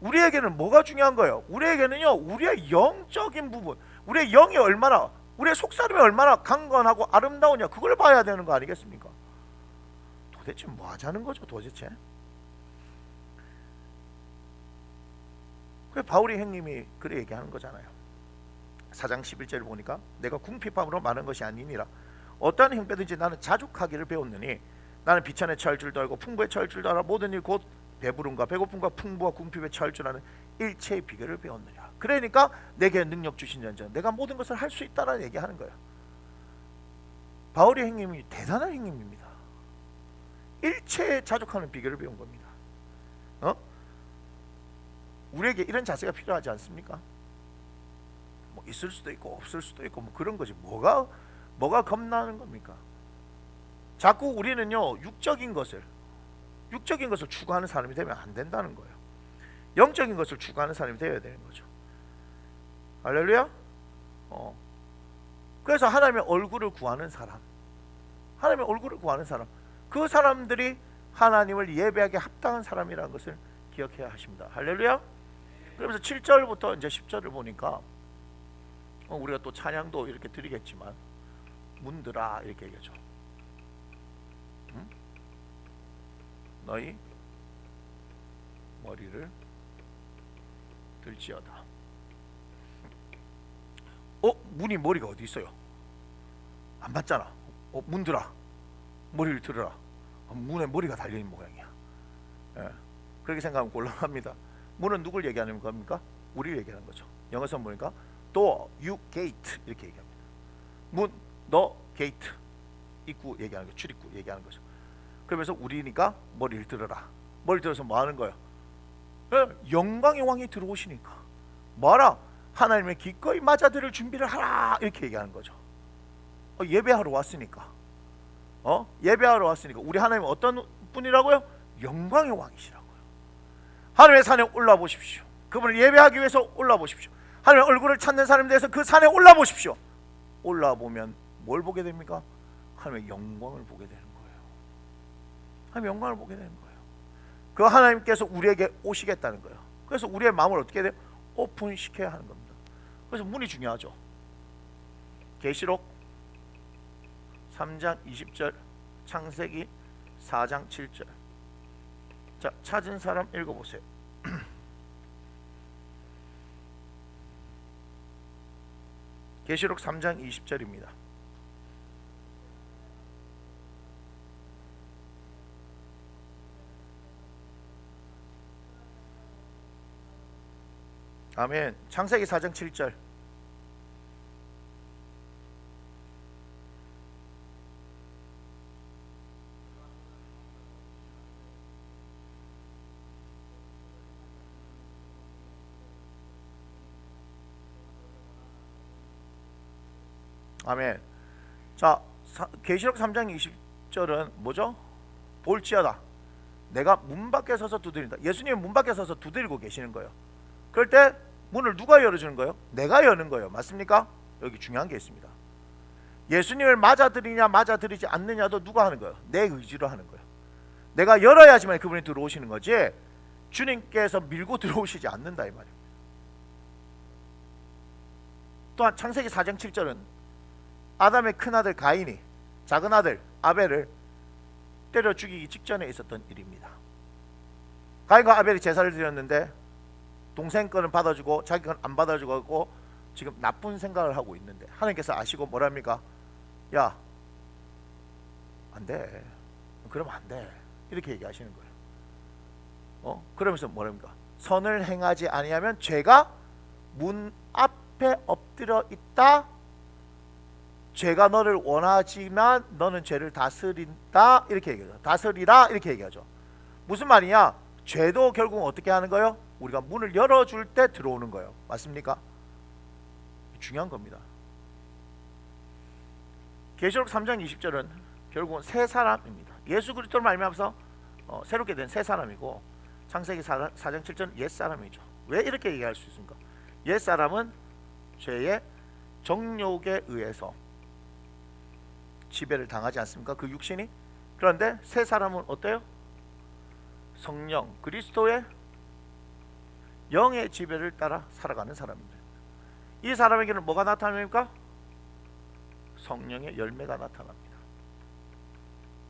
우리에게는 뭐가 중요한 거예요? 우리에게는요, 우리의 영적인 부분, 우리의 영이 얼마나, 우리의 속사람이 얼마나 강건하고 아름다우냐, 그걸 봐야 되는 거 아니겠습니까? 도대체 뭐 하자는 거죠, 도대체? 그 바울이 형님이 그래 얘기하는 거잖아요. 4장 11절을 보니까 내가 궁핍함으로 많은 것이 아니니라. 어떠한 형편든지 나는 자족하기를 배웠느니 나는 비천에 처할 줄도 알고 풍부에 처할 줄도 알아. 모든 일 곧 배부름과 배고픔과 풍부와 궁핍에 처할 줄 아는 일체의 비결을 배웠느냐. 그러니까 내게 능력 주신 전자 내가 모든 것을 할 수 있다라는 얘기하는 거예요. 바울이 형님이 대단한 형님입니다. 일체에 자족하는 비결을 배운 겁니다. 우리에게 이런 자세가 필요하지 않습니까? 뭐 있을 수도 있고 없을 수도 있고 뭐 그런 거지. 뭐가 겁나는 겁니까? 자꾸 우리는요 육적인 것을 추구하는 사람이 되면 안 된다는 거예요. 영적인 것을 추구하는 사람이 되어야 되는 거죠. 할렐루야. 그래서 하나님의 얼굴을 구하는 사람, 그 사람들이 하나님을 예배하기에 합당한 사람이라는 것을 기억해야 하십니다. 할렐루야. 그러면서 7절부터 이제 10절을 보니까 우리가 또 찬양도 이렇게 드리겠지만 문들아 이렇게 얘기하죠. 너희 머리를 들지어다. 문이 머리가 어디 있어요? 안 맞잖아. 문들아 머리를 들어라. 문에 머리가 달려있는 모양이야. 그렇게 생각하면 곤란합니다. 문은 누굴 얘기하는 겁니까? 우리를 얘기하는 거죠. 영어선 보니까 door, you gate 이렇게 얘기합니다. 문, 너 게이트, 입구 얘기하는 거, 출입구 얘기하는 거죠. 그러면서 우리니까 머리를 들어라. 머리 들어서 뭐 하는 거예요? 영광의 왕이 들어오시니까 뭐하라? 하나님의 기꺼이 맞아들을 준비를 하라 이렇게 얘기하는 거죠. 예배하러 왔으니까 예배하러 왔으니까 우리 하나님은 어떤 분이라고요? 영광의 왕이시라고요. 하나님의 산에 올라 보십시오. 그분을 예배하기 위해서 올라 보십시오. 하나님의 얼굴을 찾는 사람에 대해서 그 산에 올라 보십시오. 올라 보면 뭘 보게 됩니까? 하나님의 영광을 보게 되는 거예요. 하나님의 영광을 보게 되는 거예요. 그 하나님께서 우리에게 오시겠다는 거예요. 그래서 우리의 마음을 어떻게 돼요? 오픈시켜야 하는 겁니다. 그래서 문이 중요하죠. 계시록 3장 20절, 창세기 4장 7절. 자, 찾은 사람 읽어보세요. 계시록 3장 20절입니다. 아멘. 창세기 4장 7절. 아멘. 자, 계시록 3장 20절은 뭐죠? 볼지어다 내가 문 밖에 서서 두드린다. 예수님은 문 밖에 서서 두드리고 계시는 거예요. 그럴 때 문을 누가 열어주는 거예요? 내가 여는 거예요. 맞습니까? 여기 중요한 게 있습니다. 예수님을 맞아들이냐 맞아들이지 않느냐도 누가 하는 거예요? 내 의지로 하는 거예요. 내가 열어야지만 그분이 들어오시는 거지 주님께서 밀고 들어오시지 않는다 이 말이에요. 또한 창세기 4장 7절은 아담의 큰아들 가인이 작은 아들 아벨을 때려 죽이기 직전에 있었던 일입니다. 가인과 아벨이 제사를 드렸는데 동생 거는 받아주고 자기 건 안 받아주고 지금 나쁜 생각을 하고 있는데 하나님께서 아시고 뭐랍니까? 야, 안 돼. 그러면 안 돼. 이렇게 얘기하시는 거예요. 그러면서 뭐랍니까? 선을 행하지 아니하면 죄가 문 앞에 엎드려 있다. 죄가 너를 원하지만 너는 죄를 다스린다 이렇게 얘기하죠. 다스리라 이렇게 얘기하죠. 무슨 말이냐? 죄도 결국 어떻게 하는 거예요? 우리가 문을 열어줄 때 들어오는 거예요. 맞습니까? 중요한 겁니다. 계시록 3장 20절은 결국은 새 사람입니다. 예수 그리스도를 말미암아서 새롭게 된 새 사람이고, 창세기 4장 7절은 옛 사람이죠. 왜 이렇게 얘기할 수 있습니까? 옛 사람은 죄의 정욕에 의해서 지배를 당하지 않습니까? 그 육신이. 그런데 새 사람은 어때요? 성령 그리스도의 영의 지배를 따라 살아가는 사람입니다. 이 사람에게는 뭐가 나타납니까? 성령의 열매가 나타납니다.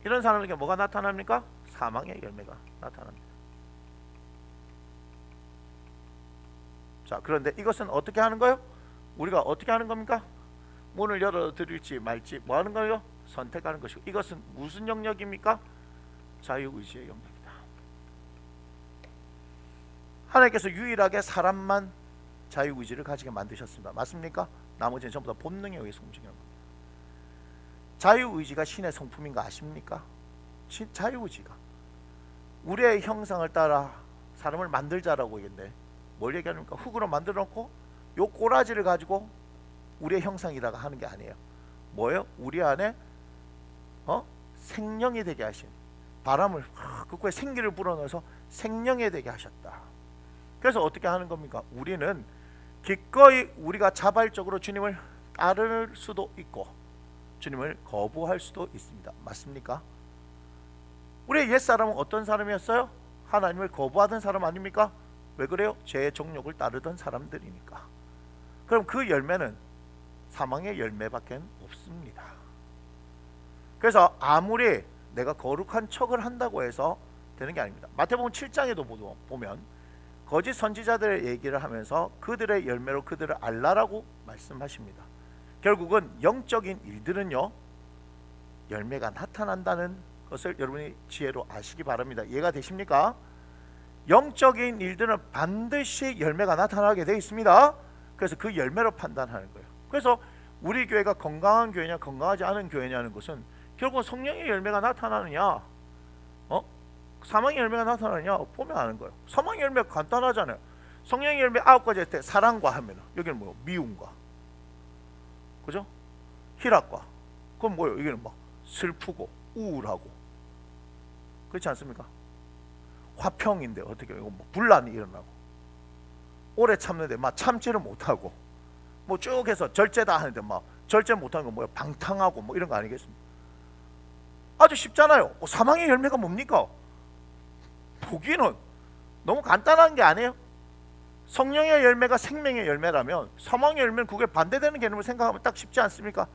이런 사람에게 뭐가 나타납니까? 사망의 열매가 나타납니다. 자, 그런데 이것은 어떻게 하는 거예요? 우리가 어떻게 하는 겁니까? 문을 열어드릴지 말지 뭐 하는 거예요? 선택하는 것이고, 이것은 무슨 영역입니까? 자유의지의 영역이다. 하나님께서 유일하게 사람만 자유의지를 가지게 만드셨습니다. 맞습니까? 나머지는 전부 다 본능에 의해서 움직이는 겁니다. 자유의지가 신의 성품인 거 아십니까? 자유의지가 우리의 형상을 따라 사람을 만들자라고 얘기했는데 뭘 얘기합니까? 흙으로 만들어 놓고 요 꼬라지를 가지고 우리의 형상이라고 하는 게 아니에요. 뭐예요? 우리 안에 생명이 되게 하신, 바람을 그거에 생기를 불어넣어서 생명이 되게 하셨다. 그래서 어떻게 하는 겁니까? 우리는 기꺼이 우리가 자발적으로 주님을 따를 수도 있고 주님을 거부할 수도 있습니다. 맞습니까? 우리의 옛사람은 어떤 사람이었어요? 하나님을 거부하던 사람 아닙니까? 왜 그래요? 죄의 정욕을 따르던 사람들이니까. 그럼 그 열매는 사망의 열매밖에 없습니다. 그래서 아무리 내가 거룩한 척을 한다고 해서 되는 게 아닙니다. 마태복음 7장에도 보면 거짓 선지자들의 얘기를 하면서 그들의 열매로 그들을 알라라고 말씀하십니다. 결국은 영적인 일들은요, 열매가 나타난다는 것을 여러분이 지혜로 아시기 바랍니다. 이해가 되십니까? 영적인 일들은 반드시 열매가 나타나게 되어 있습니다. 그래서 그 열매로 판단하는 거예요. 그래서 우리 교회가 건강한 교회냐 건강하지 않은 교회냐는 것은 결국 성령의 열매가 나타나느냐 사망의 열매가 나타나느냐 보면 아는 거예요. 사망의 열매가 간단하잖아요. 성령의 열매 9가지 할 때 사랑과 하면 여기는 뭐요? 미움과, 그죠? 희락과. 그럼 뭐예요? 여기는 막 슬프고 우울하고, 그렇지 않습니까? 화평인데 어떻게 이거 뭐 분란이 일어나고, 오래 참는데 막 참지를 못하고, 뭐 쭉 해서 절제다 하는데 막 절제 못하는 거 뭐예요? 방탕하고 뭐 이런 거 아니겠습니까? 아주 쉽잖아요. 사망의 열매가 뭡니까? 보기는 너무 간단한 게 아니에요. 성령의 열매가 생명의 열매라면 사망의 열매는 그게 반대되는 개념을 생각하면 딱 쉽지 않습니까?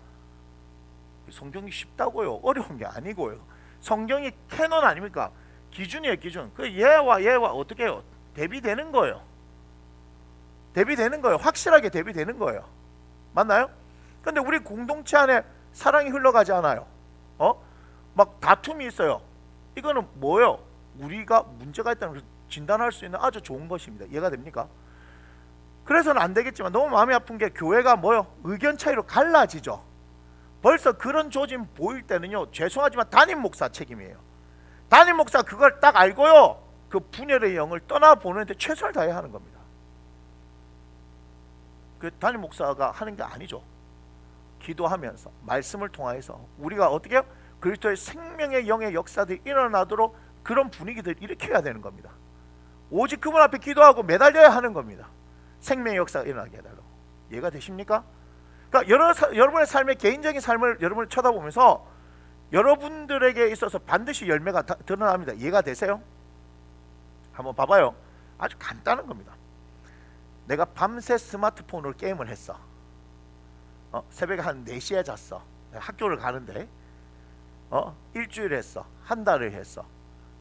성경이 쉽다고요. 어려운 게 아니고요. 성경이 캐논 아닙니까? 기준이에요, 기준. 그 얘와 얘와 어떻게 해요? 대비되는 거예요. 대비되는 거예요. 확실하게 대비되는 거예요. 맞나요? 근데 우리 공동체 안에 사랑이 흘러가지 않아요. 막 다툼이 있어요. 이거는 뭐예요? 우리가 문제가 있다는 것을 진단할 수 있는 아주 좋은 것입니다. 이해가 됩니까? 그래서는 안 되겠지만 너무 마음이 아픈 게 교회가 뭐요? 의견 차이로 갈라지죠. 벌써 그런 조짐 보일 때는요, 죄송하지만 담임 목사 책임이에요. 담임 목사 그걸 딱 알고요, 그 분열의 영을 떠나보는데 최선을 다해야 하는 겁니다. 그 담임 목사가 하는 게 아니죠. 기도하면서 말씀을 통해서 우리가 어떻게 해요? 그리스도의 생명의 영의 역사들이 일어나도록 그런 분위기들을 일으켜야 되는 겁니다. 오직 그분 앞에 기도하고 매달려야 하는 겁니다. 생명의 역사가 일어나게 해달라고. 이해가 되십니까? 그러니까 여러분의 삶의 개인적인 삶을 여러분을 쳐다보면서 여러분들에게 있어서 반드시 열매가 드러납니다. 이해가 되세요? 한번 봐봐요. 아주 간단한 겁니다. 내가 밤새 스마트폰으로 게임을 했어. 새벽에 한 4시에 잤어. 학교를 가는데 일주일 했어. 한 달을 했어.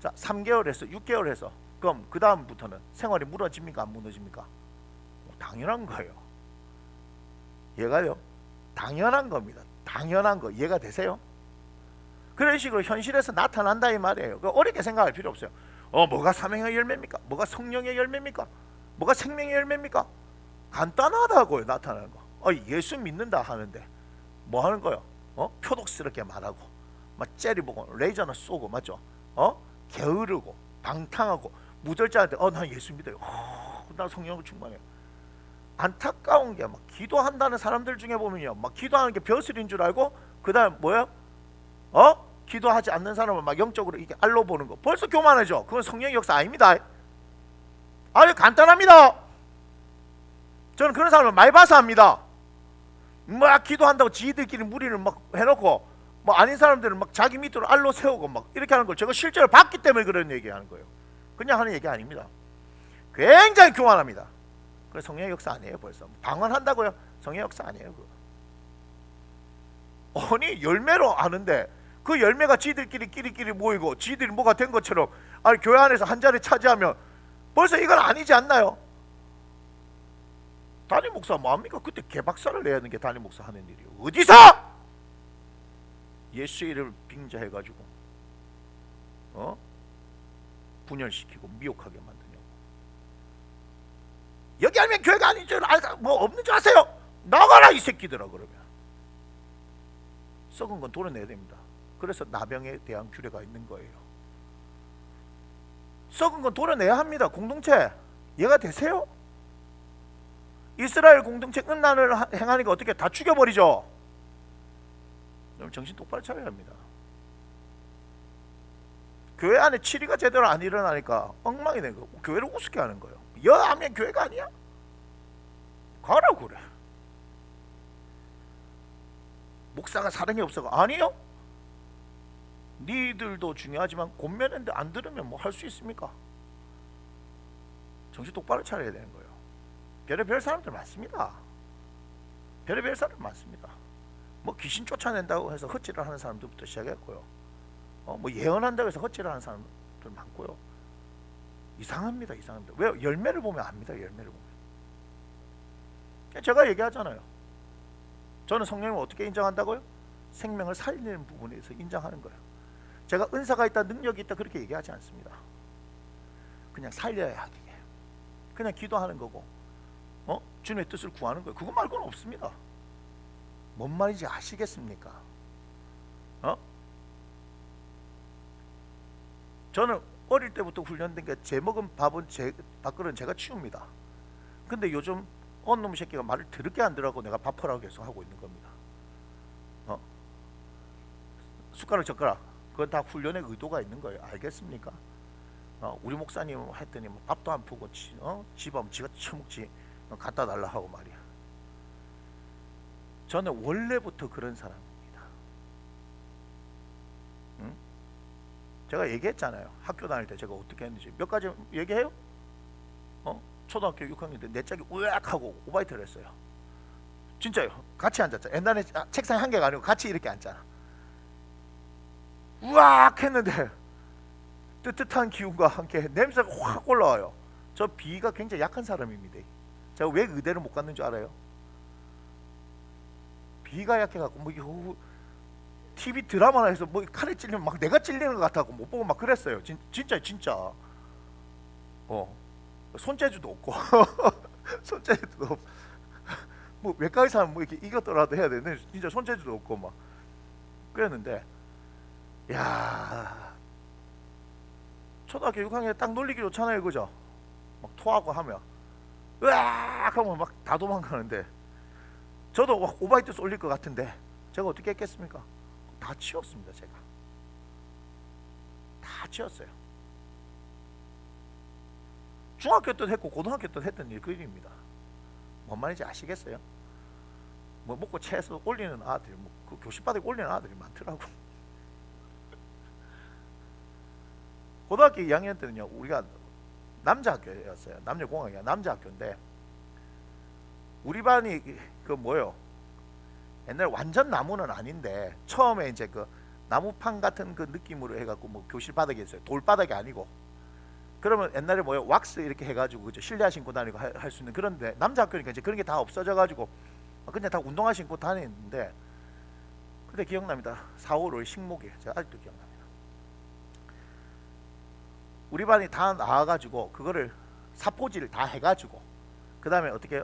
자, 3개월 했어. 6개월 했어. 그럼 그 다음부터는 생활이 무너집니까? 안 무너집니까? 당연한 거예요. 이해가요? 당연한 겁니다. 당연한 거. 이해가 되세요? 그런 식으로 현실에서 나타난다 이 말이에요. 어렵게 생각할 필요 없어요. 뭐가 사명의 열매입니까? 뭐가 성령의 열매입니까? 뭐가 생명의 열매입니까? 간단하다고요. 나타나는 거. 예수 믿는다 하는데 뭐 하는 거요? 표독스럽게 말하고 막 째려보고 레이저나 쏘고 맞죠? 게으르고 방탕하고 무절자한테 난 예수 믿어요. 나 성령으로 충만해요. 안타까운 게 막 기도한다는 사람들 중에 보면요, 막 기도하는 게 벼슬인 줄 알고 그다음 뭐야? 기도하지 않는 사람을 막 영적으로 이게 알로 보는 거 벌써 교만해져. 그건 성령의 역사 아닙니다. 아주 간단합니다. 저는 그런 사람을 많이 봐서 합니다. 막 기도한다고 지들끼리 무리를 막 해놓고 뭐 아닌 사람들은 막 자기 밑으로 알로 세우고 막 이렇게 하는 걸 제가 실제로 봤기 때문에 그런 얘기하는 거예요. 그냥 하는 얘기 아닙니다. 굉장히 교만합니다. 그래서 성령의 역사 아니에요. 벌써 방언한다고요? 성령의 역사 아니에요. 그거. 아니 열매로 아는데 그 열매가 지들끼리 모이고 지들이 뭐가 된 것처럼 아니 교회 안에서 한 자리 차지하면 벌써 이건 아니지 않나요? 담임 목사 뭐합니까? 그때 개박살을 내야 하는 게 담임 목사 하는 일이에요. 어디서? 예수의 이름을 빙자해가지고 분열시키고 미혹하게 만드냐고. 여기 아니면 교회가 아닌 줄 뭐 없는 줄 아세요? 나가라 이 새끼들아. 그러면 썩은 건 도려내야 됩니다. 그래서 나병에 대한 규례가 있는 거예요. 썩은 건 도려내야 합니다. 공동체 이해가 되세요? 이스라엘 공동체 음란을 행하니까 어떻게 다 죽여버리죠. 여러분 정신 똑바로 차려야 합니다. 교회 안에 치리가 제대로 안 일어나니까 엉망이 된 거. 교회를 우습게 하는 거예요. 여하면 교회가 아니야? 가라고 그래. 목사가 사랑이 없어가 아니요. 니들도 중요하지만 권면했는데 안 들으면 뭐 할 수 있습니까? 정신 똑바로 차려야 되는 거예요. 별의별 사람들 많습니다. 별의별 사람 많습니다. 뭐 귀신 쫓아낸다고 해서 헛질을 하는 사람들부터 시작했고요. 뭐 예언한다고 해서 헛질을 하는 사람들 많고요. 이상합니다. 이상합니다. 왜요? 열매를 보면 압니다. 열매를 보면. 제가 얘기하잖아요. 저는 성령을 어떻게 인정한다고요? 생명을 살리는 부분에서 인정하는 거예요. 제가 은사가 있다, 능력이 있다 그렇게 얘기하지 않습니다. 그냥 살려야 하기에 그냥 기도하는 거고 주님의 뜻을 구하는 거예요. 그거 말고는 없습니다. 뭔 말인지 아시겠습니까? 저는 어릴 때부터 훈련된 게 제 먹은 밥그릇은 제가 치웁니다. 근데 요즘 어느 놈의 새끼가 말을 더럽게 안 들어가고 내가 밥하라고 계속 하고 있는 겁니다. 숟가락 젓가락 그건 다 훈련의 의도가 있는 거예요. 알겠습니까? 우리 목사님 했더니 뭐 밥도 안 푸고 집 하면 지가 처먹지 갖다 달라 하고 말이야. 저는 원래부터 그런 사람입니다. 응? 제가 얘기했잖아요. 학교 다닐 때 제가 어떻게 했는지 몇 가지 얘기해요? 초등학교 6학년 때 내 짝이 우악 하고 오바이트를 했어요. 진짜요. 같이 앉았잖아. 옛날에 책상 한 개가 아니고 같이 이렇게 앉잖아. 우악 했는데 뜨뜻한 기운과 함께 냄새가 확 올라와요. 저 비위가 굉장히 약한 사람입니다. 제가 왜 의대를 못 갔는 줄 알아요? 비위가 약해갖고 뭐 TV 드라마나 해서 뭐 칼에 찔리면 막 내가 찔리는 것 같아고 못 보고 막 그랬어요. 진짜. 손재주도 없고 손재주도 없고 뭐 외과 의사는 뭐 이렇게 이것더라도 해야 되는데 진짜 손재주도 없고 막 그랬는데 야 초등학교 6학년 딱 놀리기 좋잖아요. 그죠? 막 토하고 하면 으악 하면 막 다 도망가는데 저도 오바이트 쏠릴 것 같은데 제가 어떻게 했겠습니까? 다 치웠습니다. 제가 다 치웠어요. 중학교 때도 했고 고등학교 때도 했던 일 그 일입니다. 뭔 말인지 아시겠어요? 뭐 먹고 채서 올리는 아들, 그 교실바닥에 올리는 아들이 많더라고. 고등학교 2학년 때는요, 우리가 남자 학교였어요. 남녀공학이야. 남자 학교인데 우리 반이 그 뭐요? 옛날 완전 나무는 아닌데 처음에 이제 그 나무판 같은 그 느낌으로 해갖고 뭐 교실 바닥에 있어요. 돌바닥이 아니고. 그러면 옛날에 뭐요? 왁스 이렇게 해가지고 그죠? 실내화 신고 다니고 할 수 있는 그런데 남자 학교니까 이제 그런 게 다 없어져가지고 그냥 다 운동화 신고 다니는데 그때 기억납니다. 4, 5월 식목일 제가 아직도 기억납니다. 우리 반이 다 나와가지고 그거를 사포질 다 해가지고 그 다음에 어떻게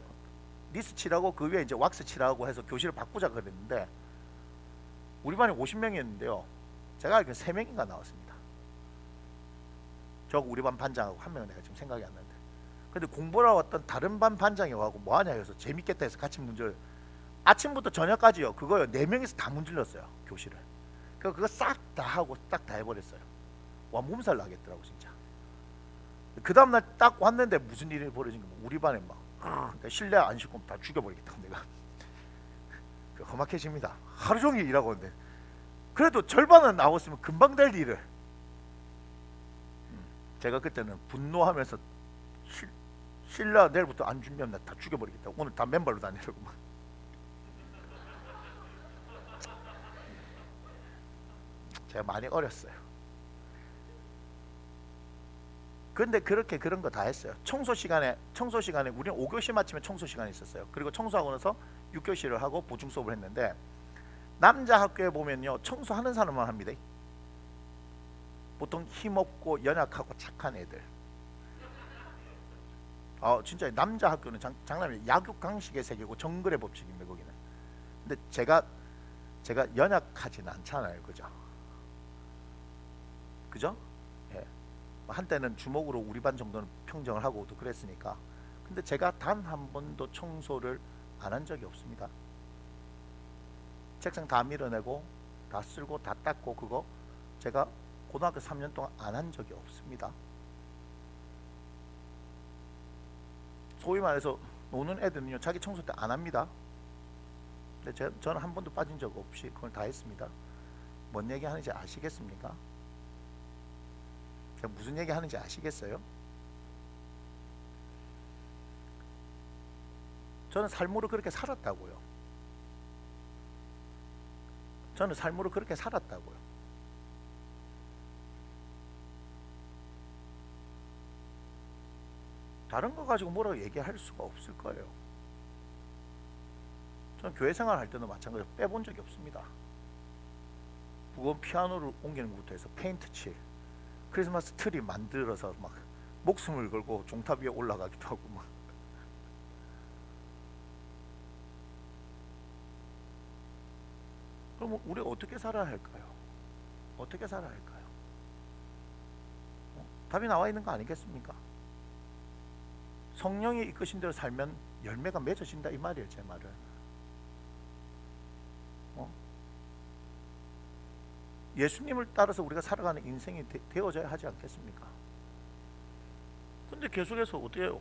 니스 칠하고 그 위에 이제 왁스 칠하고 해서 교실을 바꾸자 그랬는데 우리 반이 50명이었는데요. 제가 알기로는 3명인가 나왔습니다. 저 우리 반 반장하고 한 명은 내가 지금 생각이 안 나는데. 근데 공부하러 왔던 다른 반 반장이 와서 뭐하냐 해서 재밌겠다 해서 같이 문제를 아침부터 저녁까지요. 그거요. 4명이서 다 문질렀어요. 교실을. 그거 싹 다 하고 딱 다 해버렸어요. 와 몸살 나겠더라고 진짜. 그 다음날 딱 왔는데 무슨 일이 벌어진 거 우리 반에 막 그러니까 실내 안 싣고 다 죽여버리겠다 내가. 험악해집니다. 하루 종일 일하고 있는데 그래도 절반은 나왔으면 금방 될 일을 제가 그때는 분노하면서 실내 내일부터 안 준비하면 다 죽여버리겠다. 오늘 다 맨발로 다니려고 막. 제가 많이 어렸어요. 근데 그렇게 그런 거 다 했어요. 청소 시간에 우리는 5교시 마치면 청소 시간이 있었어요. 그리고 청소하고 나서 6교시를 하고 보충 수업을 했는데 남자 학교에 보면요 청소하는 사람만 합니다. 보통 힘없고 연약하고 착한 애들. 진짜 남자 학교는 장난이에요. 약육강식의 세계고 정글의 법칙입니다 거기는. 근데 제가 연약하진 않잖아요, 그죠? 예. 한때는 주먹으로 우리 반 정도는 평정을 하고도 그랬으니까. 근데 제가 단 한 번도 청소를 안 한 적이 없습니다. 책상 다 밀어내고 다 쓸고 다 닦고 그거 제가 고등학교 3년 동안 안 한 적이 없습니다. 소위 말해서 노는 애들은요 자기 청소 때 안 합니다. 근데 저는 한 번도 빠진 적 없이 그걸 다 했습니다. 뭔 얘기 하는지 아시겠습니까? 제가 무슨 얘기 하는지 아시겠어요? 저는 삶으로 그렇게 살았다고요. 다른 거 가지고 뭐라고 얘기할 수가 없을 거예요. 저는 교회 생활할 때도 마찬가지로 빼본 적이 없습니다. 무거운 피아노를 옮기는 것부터 해서 페인트 칠, 크리스마스 트리 만들어서 막 목숨을 걸고 종탑 위에 올라가기도 하고 막. 그럼 우리 어떻게 살아야 할까요? 답이 나와 있는 거 아니겠습니까? 성령이 이끄신 대로 살면 열매가 맺어진다 이 말이에요. 제 말은. 예수님을 따라서 우리가 살아가는 인생이 되어져야 하지 않겠습니까? 근데 계속해서 어떻게 해요?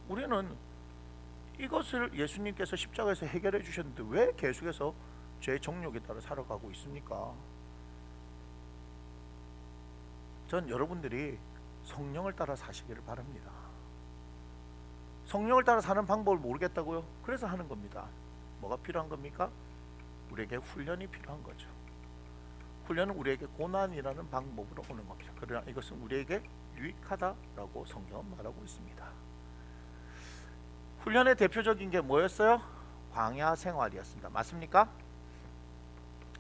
우리는 이것을 예수님께서 십자가에서 해결해 주셨는데 왜 계속해서 죄의 정욕에 따라 살아가고 있습니까? 전 여러분들이 성령을 따라 사시기를 바랍니다. 성령을 따라 사는 방법을 모르겠다고요? 그래서 하는 겁니다. 뭐가 필요한 겁니까? 우리에게 훈련이 필요한 거죠. 훈련은 우리에게 고난이라는 방법으로 오는 겁니다. 그러나 이것은 우리에게 유익하다라고 성경은 말하고 있습니다. 훈련의 대표적인 게 뭐였어요? 광야 생활이었습니다. 맞습니까?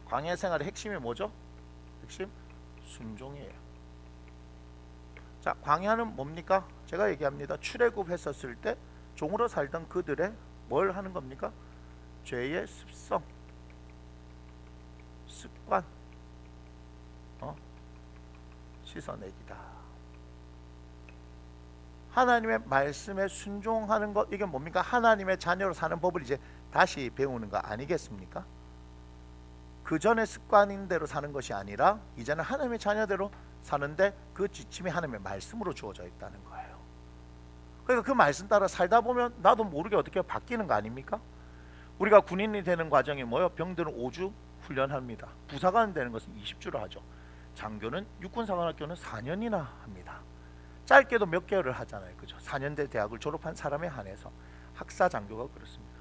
광야 생활의 핵심이 뭐죠? 핵심? 순종이에요. 자, 광야는 뭡니까? 제가 얘기합니다. 출애굽했었을 때 종으로 살던 그들의 뭘 하는 겁니까? 죄의 습성, 습관, 씻어내기다. 하나님의 말씀에 순종하는 것, 이게 뭡니까? 하나님의 자녀로 사는 법을 이제 다시 배우는 거 아니겠습니까? 그 전에 습관인 대로 사는 것이 아니라 이제는 하나님의 자녀대로 사는데 그 지침이 하나님의 말씀으로 주어져 있다는 거예요. 그러니까 그 말씀 따라 살다 보면 나도 모르게 어떻게 바뀌는 거 아닙니까? 우리가 군인이 되는 과정이 뭐예요? 병들은 5주 훈련합니다. 부사관 되는 것은 20주를 하죠. 장교는 육군사관학교는 4년이나 합니다. 짧게도 몇 개월을 하잖아요, 그죠? 4년제 대학을 졸업한 사람에 한해서 학사 장교가 그렇습니다.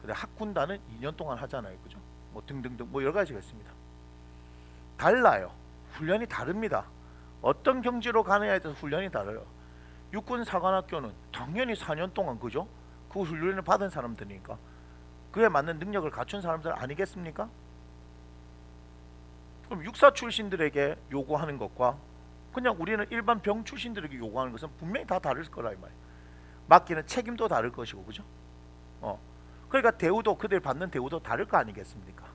근데 학군단은 2년 동안 하잖아요, 그죠? 뭐 등등등 뭐 여러 가지가 있습니다. 달라요. 훈련이 다릅니다. 어떤 경지로 가느냐에 따라서 훈련이 달라요. 육군사관학교는 당연히 4년 동안 그죠? 그 훈련을 받은 사람들이니까 그에 맞는 능력을 갖춘 사람들 아니겠습니까? 그럼 육사 출신들에게 요구하는 것과 그냥 우리는 일반 병 출신들에게 요구하는 것은 분명히 다 다를 거라 이 말이에요. 맡기는 책임도 다를 것이고, 그죠? 그러니까 대우도 그들 받는 대우도 다를 거 아니겠습니까?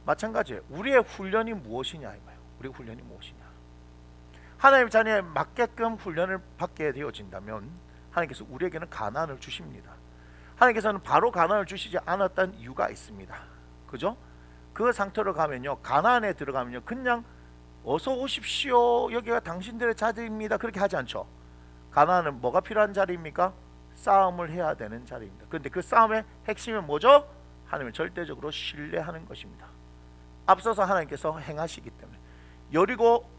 마찬가지예요. 우리의 훈련이 무엇이냐 이거예요. 우리의 훈련이 무엇이냐. 하나님 자녀에 맞게끔 훈련을 받게 되어진다면 하나님께서 우리에게는 가나안을 주십니다. 하나님께서는 바로 가나안을 주시지 않았던 이유가 있습니다. 그죠? 그 상태로 가면요, 가나안에 들어가면요, 그냥 어서 오십시오, 여기가 당신들의 자리입니다, 그렇게 하지 않죠. 가나안은 뭐가 필요한 자리입니까? 싸움을 해야 되는 자리입니다. 그런데 그 싸움의 핵심은 뭐죠? 하나님을 절대적으로 신뢰하는 것입니다. 앞서서 하나님께서 행하시기 때문에. 여리고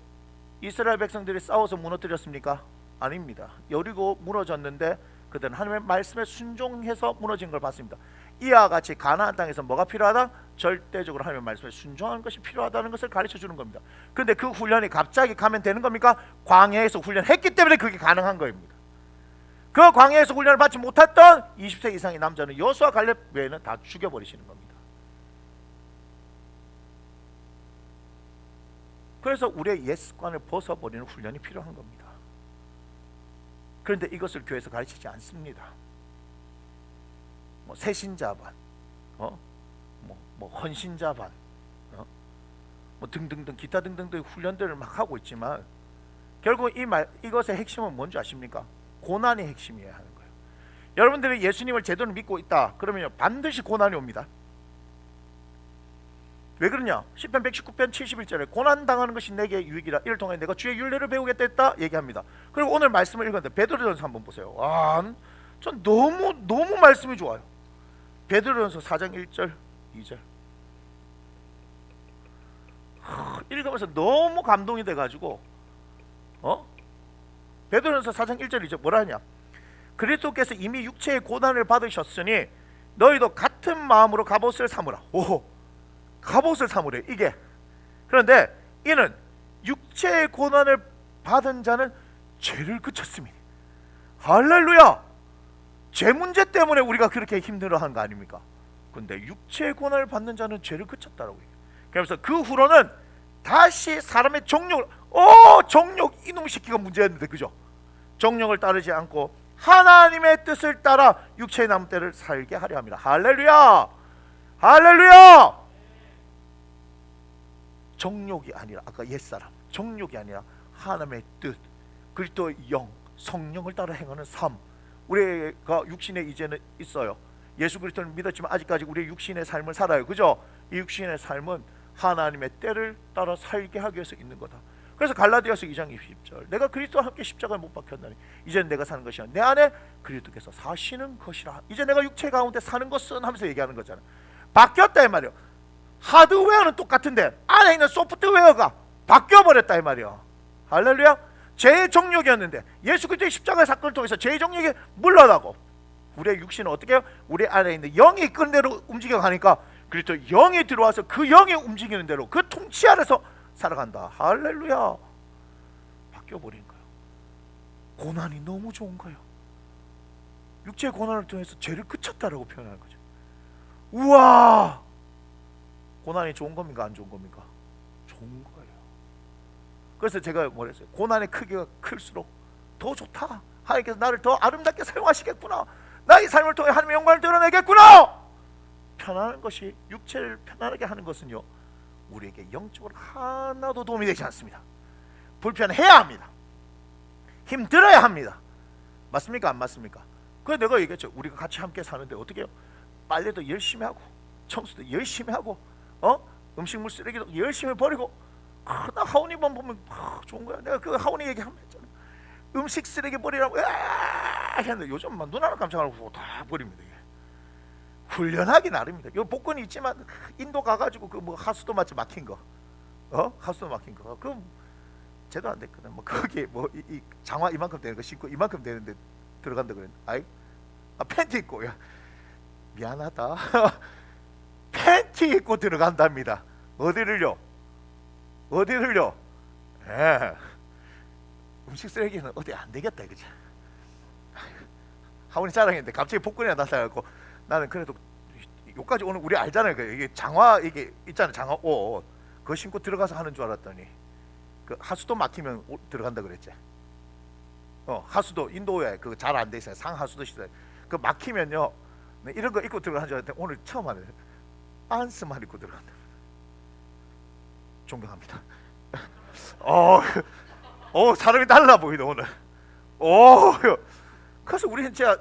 이스라엘 백성들이 싸워서 무너뜨렸습니까? 아닙니다. 여리고 무너졌는데 그들은 하나님의 말씀에 순종해서 무너진 걸 봤습니다. 이와 같이 가나안 땅에서 뭐가 필요하다? 절대적으로 하나님의 말씀에 순종하는 것이 필요하다는 것을 가르쳐 주는 겁니다. 그런데 그 훈련이 갑자기 가면 되는 겁니까? 광야에서 훈련했기 때문에 그게 가능한 겁니다. 그 광야에서 훈련을 받지 못했던 20세 이상의 남자는 여호수아 갈렙 외에는 다 죽여버리시는 겁니다. 그래서 우리의 옛 습관을 벗어버리는 훈련이 필요한 겁니다. 그런데 이것을 교회에서 가르치지 않습니다. 뭐 새신자반, 뭐 헌신자반, 뭐 등등등 기타 등등등 훈련들을 막 하고 있지만 결국 이것의 핵심은 뭔지 아십니까? 고난이 핵심이어야 하는 거예요. 여러분들이 예수님을 제대로 믿고 있다 그러면 반드시 고난이 옵니다. 왜 그러냐? 시편 119편 71절에 고난 당하는 것이 내게 유익이라 이를 통해 내가 주의 윤례를 배우겠다 했다 얘기합니다. 그리고 오늘 말씀을 읽었는데 베드로전서 한번 보세요. 와, 전 너무 말씀이 좋아요. 베드로전서 4장 1절 2절 읽으면서 너무 감동이 돼가지고 베드로전서 4장 1절 2절 뭐라 하냐? 그리스도께서 이미 육체의 고난을 받으셨으니 너희도 같은 마음으로 갑옷을 삼으라. 오, 갑옷을 삼으래 이게. 그런데 이는 육체의 고난을 받은 자는 죄를 그쳤음이니. 할렐루야. 죄 문제 때문에 우리가 그렇게 힘들어하는 거 아닙니까? 근데 육체의 고난을 받는 자는 죄를 그쳤다라고 해요. 그래서 그 후로는 다시 사람의 정욕을 정욕 이놈 새끼가 문제였는데 그죠? 정욕을 따르지 않고 하나님의 뜻을 따라 육체의 남은 때를 살게 하려 합니다. 할렐루야. 할렐루야. 정욕이 아니라 아까 옛사람 정욕이 아니라 하나님의 뜻 그리스도의 영 성령을 따라 행하는 삶. 우리가 육신에 이제는 있어요. 예수 그리스도를 믿었지만 아직까지 우리의 육신의 삶을 살아요. 그죠? 이 육신의 삶은 하나님의 때를 따라 살게 하기 위해서 있는 거다. 그래서 갈라디아서 2장 20절 내가 그리스도와 함께 십자가에 못 박혔나니 이제는 내가 사는 것이 아니라 내 안에 그리스도께서 사시는 것이라. 이제 내가 육체 가운데 사는 것은 하면서 얘기하는 거잖아요. 바뀌었다 이 말이에요. 하드웨어는 똑같은데 안에 있는 소프트웨어가 바뀌어버렸다 이 말이에요. 할렐루야. 죄의 정욕이었는데 예수 그리스도의 십자가의 사건을 통해서 죄의 정욕이 물러나고 우리의 육신은 어떻게 해요? 우리 안에 있는 영이 이끄는 대로 움직여가니까 그리스도 영이 들어와서 그 영이 움직이는 대로 그 통치 아래서 살아간다. 할렐루야. 바뀌어버린 거예요. 고난이 너무 좋은 거예요. 육체의 고난을 통해서 죄를 그쳤다라고 표현하는 거죠. 우와. 고난이 좋은 겁니까? 안 좋은 겁니까? 좋은 거예요. 그래서 제가 뭐랬어요? 고난의 크기가 클수록 더 좋다. 하나님께서 나를 더 아름답게 사용하시겠구나. 나의 삶을 통해 하나님의 영광을 드러내겠구나. 편안한 것이 육체를 편안하게 하는 것은요 우리에게 영적으로 하나도 도움이 되지 않습니다. 불편해야 합니다. 힘들어야 합니다. 맞습니까? 안 맞습니까? 그래서 내가 얘기했죠. 우리가 같이 함께 사는데 어떻게 해요? 빨래도 열심히 하고 청소도 열심히 하고 음식물 쓰레기도 열심히 버리고 나 하온이만 보면 좋은 거야. 내가 그 하온이 얘기 한번 했잖아. 음식 쓰레기 버리라고 했는데 요즘만 눈 하나 깜짝 안 하고 다 버립니다. 이게. 훈련하기 나름입니다. 요 복권이 있지만 인도 가가지고 그 뭐 하수도 마치 막힌 거, 하수도 막힌 거, 그 제대로 안 됐거든. 뭐 거기 뭐 이 장화 이만큼 되는 거 신고 이만큼 되는데 들어간다 그랬는데, 팬티 입고 야 미안하다. 팬티 입고 들어간답니다. 어디를요? 음식 쓰레기는 어디 안 되겠다 이거지. 하원이 자랑했는데 갑자기 복권이 나타나고 나는 그래도 여기까지 오늘 우리 알잖아요. 이게 장화 이게 있잖아요. 장화 옷 그거 신고 들어가서 하는 줄 알았더니 그 하수도 막히면 들어간다 그랬지. 하수도 인도에 그 잘 안 돼 있어요. 상하수도 시설 그 막히면요 이런 거 입고 들어가는 줄 알았더니 오늘 처음 하네. 안스만 입고 들어간다. 존경합니다. 사람이 달라 보이네 오늘. 어, 그래서 우리는 진짜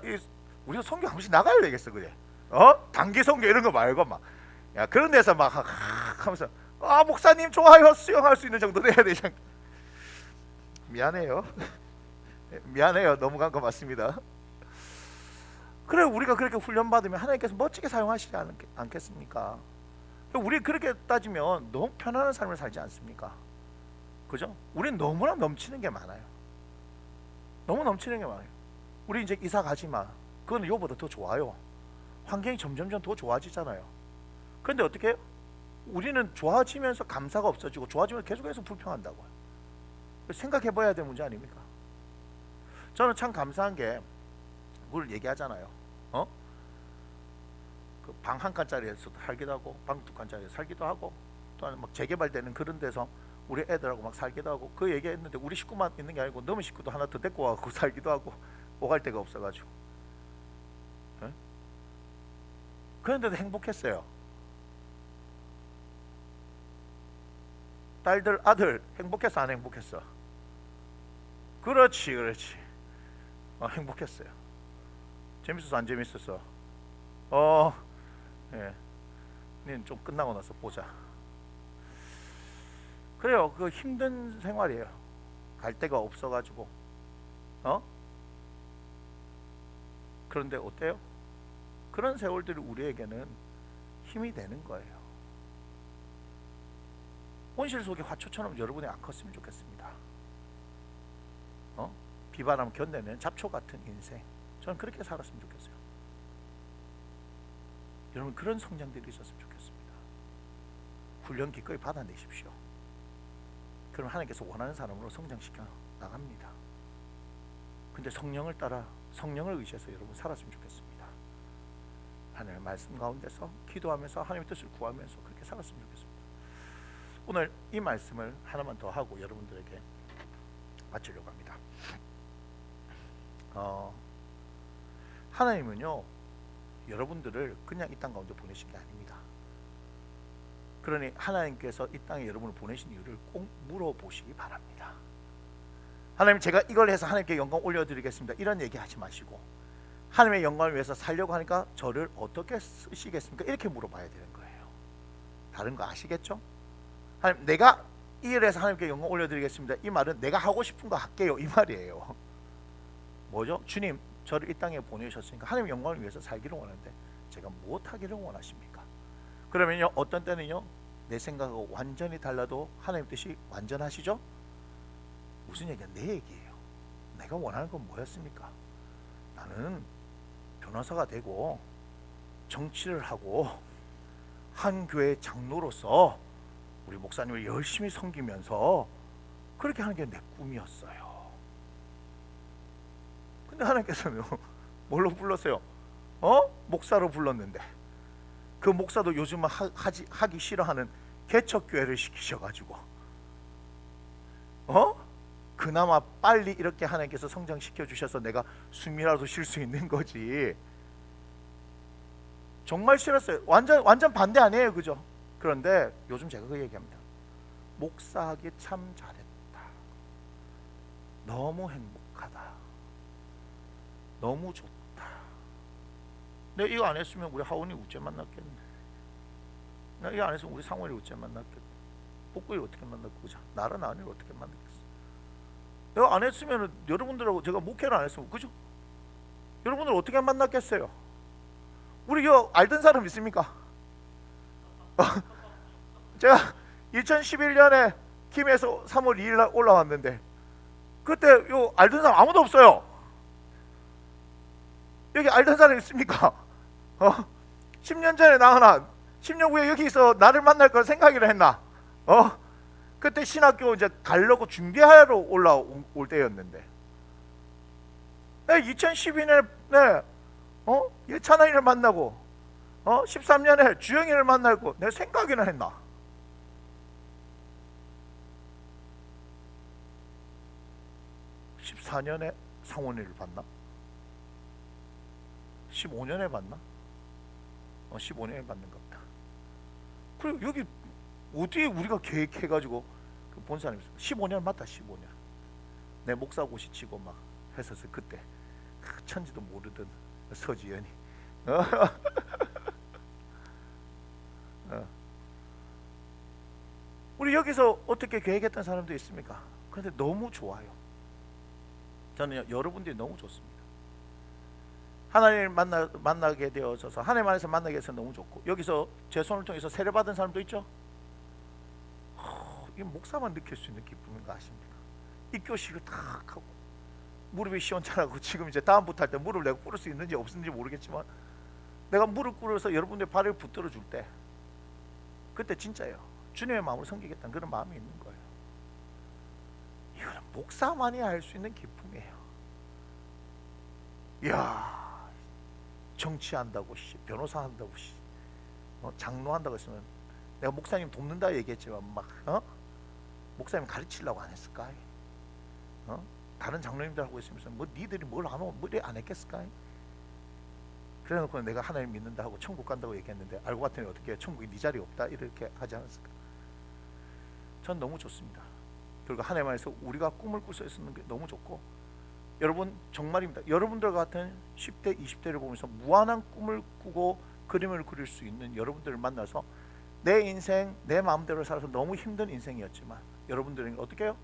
우리가 성경 한 번씩 나가야 되겠어, 그래. 단기 성경 이런 거 말고 막, 야 그런 데서 막 하면서 목사님 좋아요 수용할 수 있는 정도 돼야 되지. 미안해요. 미안해요. 넘어간 거 맞습니다. 그래 우리가 그렇게 훈련 받으면 하나님께서 멋지게 사용하시지 않겠습니까? 우리 그렇게 따지면 너무 편안한 삶을 살지 않습니까? 그죠? 우린 너무나 넘치는 게 많아요. 너무 넘치는 게 많아요. 우리 이제 이사 가지마. 그건 이거보다 더 좋아요. 환경이 점점점 더 좋아지잖아요. 그런데 어떻게 해요? 우리는 좋아지면서 감사가 없어지고 좋아지면 계속해서 불평한다고요. 생각해 봐야 될 문제 아닙니까? 저는 참 감사한 게 그걸 얘기하잖아요. 그 방 한 칸짜리에서 살기도 하고 방 두 칸짜리에서 살기도 하고 또는 막 재개발되는 그런 데서 우리 애들하고 막 살기도 하고 그 얘기했는데 우리 식구만 있는 게 아니고 너무 식구도 하나 더 데리고 와서 살기도 하고 오갈 데가 없어가지고. 그런데도 행복했어요. 딸들 아들 행복했어 안 행복했어? 그렇지. 행복했어요. 재밌었어 안 재밌었어? 예. 는 좀 끝나고 나서 보자. 그래요. 그 힘든 생활이에요. 갈 데가 없어가지고. 그런데 어때요? 그런 세월들이 우리에게는 힘이 되는 거예요. 온실 속의 화초처럼 여러분이 안 컸으면 좋겠습니다. 비바람 견뎌내는 잡초 같은 인생. 저는 그렇게 살았으면 좋겠어요. 여러분 그런 성장들이 있었으면 좋겠습니다. 훈련 기꺼이 받아내십시오. 그럼 하나님께서 원하는 사람으로 성장시켜 나갑니다. 근데 성령을 따라 성령을 의지해서 여러분 살았으면 좋겠습니다. 하나님의 말씀 가운데서 기도하면서 하나님의 뜻을 구하면서 그렇게 살았으면 좋겠습니다. 오늘 이 말씀을 하나만 더 하고 여러분들에게 마치려고 합니다. 하나님은요 여러분들을 그냥 이 땅 가운데 보내신 게 아닙니다. 그러니 하나님께서 이 땅에 여러분을 보내신 이유를 꼭 물어보시기 바랍니다. 하나님 제가 이걸 해서 하나님께 영광 올려드리겠습니다 이런 얘기 하지 마시고 하나님의 영광을 위해서 살려고 하니까 저를 어떻게 쓰시겠습니까? 이렇게 물어봐야 되는 거예요. 다른 거 아시겠죠? 하나님 내가 이 일을 해서 하나님께 영광 올려드리겠습니다 이 말은 내가 하고 싶은 거 할게요 이 말이에요. 뭐죠? 주님 저를 이 땅에 보내셨으니까 하나님의 영광을 위해서 살기를 원하는데 제가 무엇하기를 원하십니까? 그러면요 어떤 때는요 내 생각하고 완전히 달라도 하나님 뜻이 완전하시죠? 무슨 얘기야? 내 얘기예요. 내가 원하는 건 뭐였습니까? 나는 변호사가 되고 정치를 하고 한 교회 장로로서 우리 목사님을 열심히 섬기면서 그렇게 하는 게 내 꿈이었어요. 근데 하나님께서는 뭘로 불렀어요? 목사로 불렀는데 그 목사도 요즘 하기 싫어하는 개척교회를 시키셔가지고 그나마 빨리 이렇게 하나님께서 성장시켜 주셔서 내가 숨이라도 쉴 수 있는 거지. 정말 싫었어요. 완전 반대 아니에요, 그죠? 그런데 요즘 제가 그 얘기합니다. 목사하기 참 잘했다. 너무 행복하다. 너무 좋다. 내가 이거 안 했으면 우리 하원이 우째 만났겠네. 내가 이거 안 했으면 우리 상원이 우째 만났겠네. 복구이 어떻게 만났고, 그죠? 나를 아니면 어떻게 만났겠어? 내가 안 했으면 여러분들하고 제가 목회를 안 했으면, 그죠? 여러분들 어떻게 만났겠어요? 우리 이거 알던 사람 있습니까? 제가 2011년에 김에서 3월 2일 날 올라왔는데 그때 요 알던 사람 아무도 없어요. 여기 알던 사람 있습니까? 10년 전에 나하나 10년 후에 여기서 나를 만날 걸 생각이라 했나? 그때 신학교 이제 가려고 준비하러 올라올 때였는데 2012년에 예찬아이를 만나고 13년에 주영이를 만나고 내 생각이나 했나? (14년에) 상원이를 봤나? 15년에 봤나? 15년에 봤는 겁니다. 그리고 여기 어디 우리가 계획해가지고 그 본사님 15년 맞다 15년 내 목사 고시치고 막 했었어 그때 천지도 모르던 서지연이 어? 어. 우리 여기서 어떻게 계획했던 사람도 있습니까? 근데 너무 좋아요. 저는 여러분들이 너무 좋습니다. 하나님을 만나게 되어서 하나님 안에서 만나게 해서 너무 좋고 여기서 제 손을 통해서 세례 받은 사람도 있죠. 이 목사만 느낄 수 있는 기쁨인 거 아십니까? 입교식을 탁 하고 무릎이 시원찮고 지금 이제 다음부터 할 때 무릎을 내가 꿇을 수 있는지 없는지 모르겠지만 내가 무릎 꿇어서 여러분들의 발을 붙들어 줄 때 그때 진짜예요. 주님의 마음으로 섬기겠다는 그런 마음이 있는 거예요. 이거는 목사만이 할 수 있는 기쁨이에요. 이야, 정치한다고 변호사 한다고 장로 한다고 했으면 내가 목사님 돕는다 얘기했지만 막 목사님 가르치려고 안 했을까? 다른 장로님들하고 있으면서 뭐 니들이 뭘 하노? 뭐 안 했겠을까? 그래놓고 내가 하나님 믿는다 하고 천국 간다고 얘기했는데 알고 봤더니 어떻게 천국에 네 자리 없다 이렇게 하지 않았을까? 전 너무 좋습니다. 그리고 하나님 안에서 우리가 꿈을 꿀 수 있는 게 너무 좋고 여러분 정말입니다. 여러분들 같은 10대 20대를 보면서 무한한 꿈을 꾸고 그림을 그릴 수 있는 여러분들을 만나서 내 인생 내 마음대로 살아서 너무 힘든 인생이었지만 여러분들은 어떻게 해요?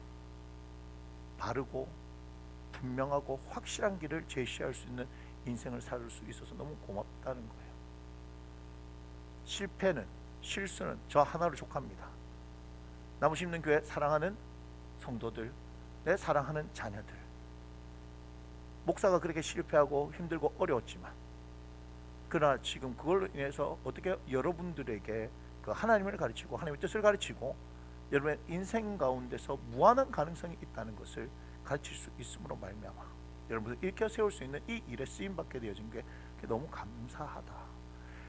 바르고 분명하고 확실한 길을 제시할 수 있는 인생을 살 수 있어서 너무 고맙다는 거예요. 실패는 실수는 저 하나로 족합니다. 나무심는 교회 사랑하는 성도들, 내 사랑하는 자녀들, 목사가 그렇게 실패하고 힘들고 어려웠지만 그러나 지금 그걸로 인해서 어떻게 여러분들에게 그 하나님을 가르치고 하나님의 뜻을 가르치고 여러분의 인생 가운데서 무한한 가능성이 있다는 것을 가르칠 수 있음으로 말미암아 여러분을 일으켜 세울 수 있는 이 일에 쓰임받게 되어진 게 너무 감사하다.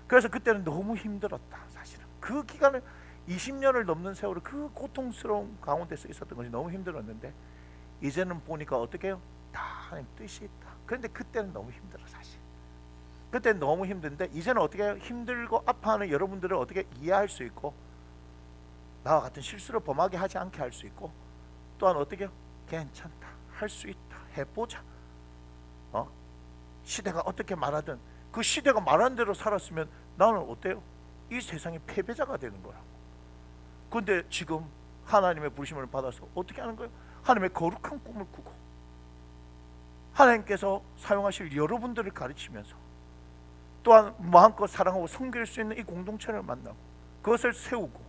그래서 그때는 너무 힘들었다. 사실은 그 기간을 20년을 넘는 세월을 그 고통스러운 가운데서 있었던 것이 너무 힘들었는데 이제는 보니까 어떻게 해요? 다 하나님 뜻이 있다. 그런데 그때는 너무 힘들어 사실. 그때는 너무 힘든데 이제는 어떻게 해요? 힘들고 아파하는 여러분들을 어떻게 이해할 수 있고 나와 같은 실수를 범하게 하지 않게 할 수 있고 또한 어떻게 해요? 괜찮다. 할 수 있다. 해보자. 시대가 어떻게 말하든 그 시대가 말하는 대로 살았으면 나는 어때요? 이 세상의 패배자가 되는 거야. 근데 지금 하나님의 부르심을 받아서 어떻게 하는 거예요? 하나님의 거룩한 꿈을 꾸고 하나님께서 사용하실 여러분들을 가르치면서 또한 마음껏 사랑하고 섬길 수 있는 이 공동체를 만나고 그것을 세우고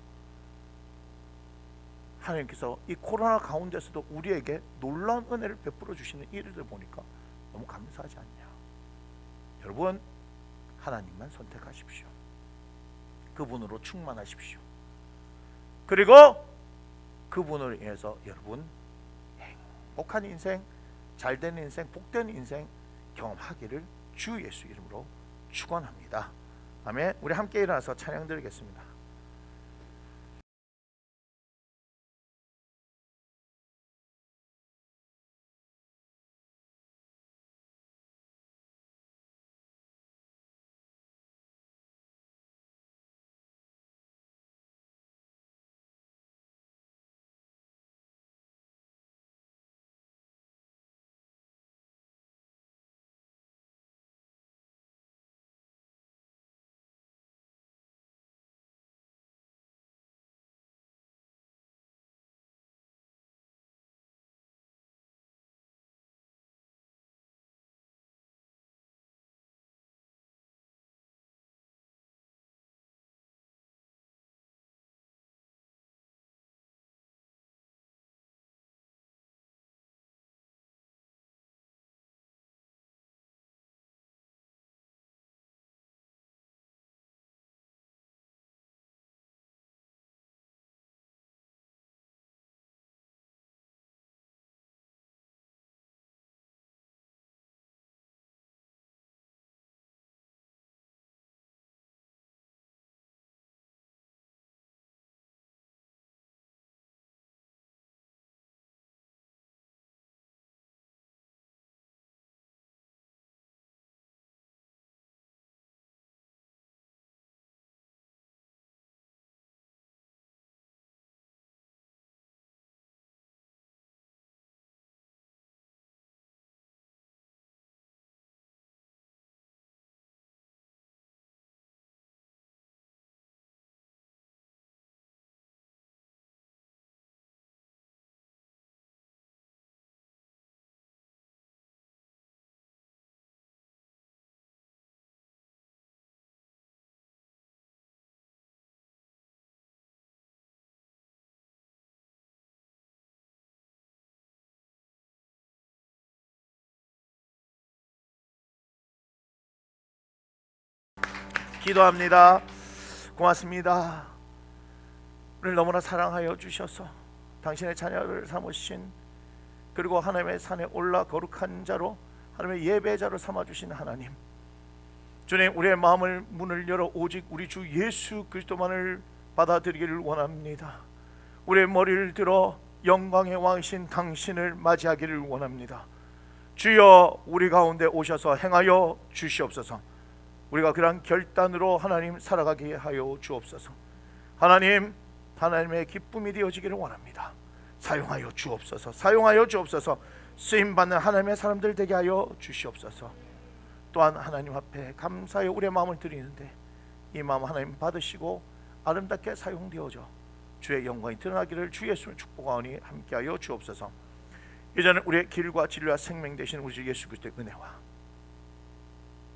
하나님께서 이 코로나 가운데서도 우리에게 놀라운 은혜를 베풀어 주시는 일을 보니까 너무 감사하지 않냐. 여러분 하나님만 선택하십시오. 그분으로 충만하십시오. 그리고 그분을 인해서 여러분 행복한 인생, 잘된 인생, 복된 인생 경험하기를 주 예수 이름으로 축원합니다. 아멘. 우리 함께 일어나서 찬양 드리겠습니다. 기도합니다. 고맙습니다. 우리를 너무나 사랑하여 주셔서 당신의 자녀를 삼으신, 그리고 하나님의 산에 올라 거룩한 자로 하나님의 예배자로 삼아주신 하나님, 주님, 우리의 마음을 문을 열어 오직 우리 주 예수 그리스도만을 받아들이기를 원합니다. 우리의 머리를 들어 영광의 왕이신 당신을 맞이하기를 원합니다. 주여, 우리 가운데 오셔서 행하여 주시옵소서. 우리가 그러한 결단으로 하나님 살아가게 하여 주옵소서. 하나님, 하나님의 기쁨이 되어지기를 원합니다. 사용하여 주옵소서. 사용하여 주옵소서. 쓰임받는 하나님의 사람들 되게 하여 주시옵소서. 또한 하나님 앞에 감사의 우리의 마음을 드리는데 이 마음 하나님 받으시고 아름답게 사용되어져 주의 영광이 드러나기를 주 예수를 축복하오니 함께하여 주옵소서. 이제는 우리의 길과 진리와 생명 되신 우리 주 예수 그리스도의 은혜와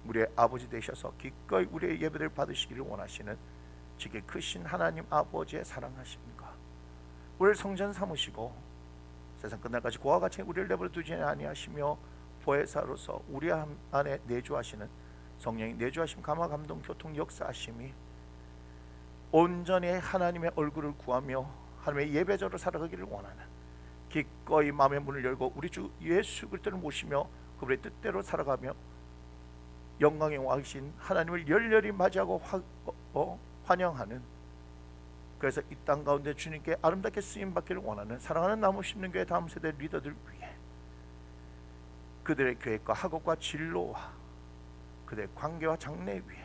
우리의 아버지 되셔서 기꺼이 우리의 예배를 받으시기를 원하시는 지극히 크신 하나님 아버지의 사랑하심과 우리를 성전 삼으시고 세상 끝날까지 그와 같이 우리를 내버려 두지 아니하시며 보혜사로서 우리 안에 내주하시는 성령이 내주하심, 감화, 감동, 교통, 역사하심이 온전히 하나님의 얼굴을 구하며 하나님의 예배자로 살아가기를 원하는, 기꺼이 마음의 문을 열고 우리 주 예수 그리스도를 모시며 그분의 뜻대로 살아가며 영광의 왕이신 하나님을 열렬히 맞이하고 환영하는, 그래서 이 땅 가운데 주님께 아름답게 쓰임받기를 원하는 사랑하는 나무 심는 교회 다음 세대 리더들 위해 그들의 계획과 학업과 진로와 그들의 관계와 장래 위에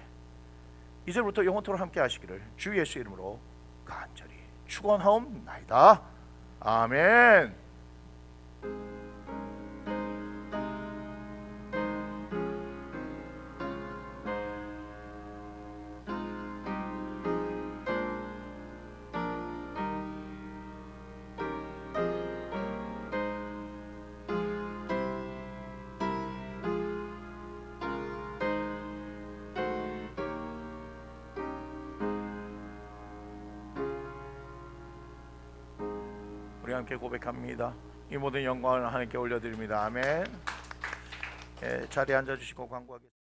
이제부터 영원토록 함께 하시기를 주 예수 이름으로 간절히 축원하옵나이다. 아멘. 우리 함께 고백합니다. 이 모든 영광을 하나님께 올려드립니다. 아멘. 자리에 앉아주시고 광고하겠습니다.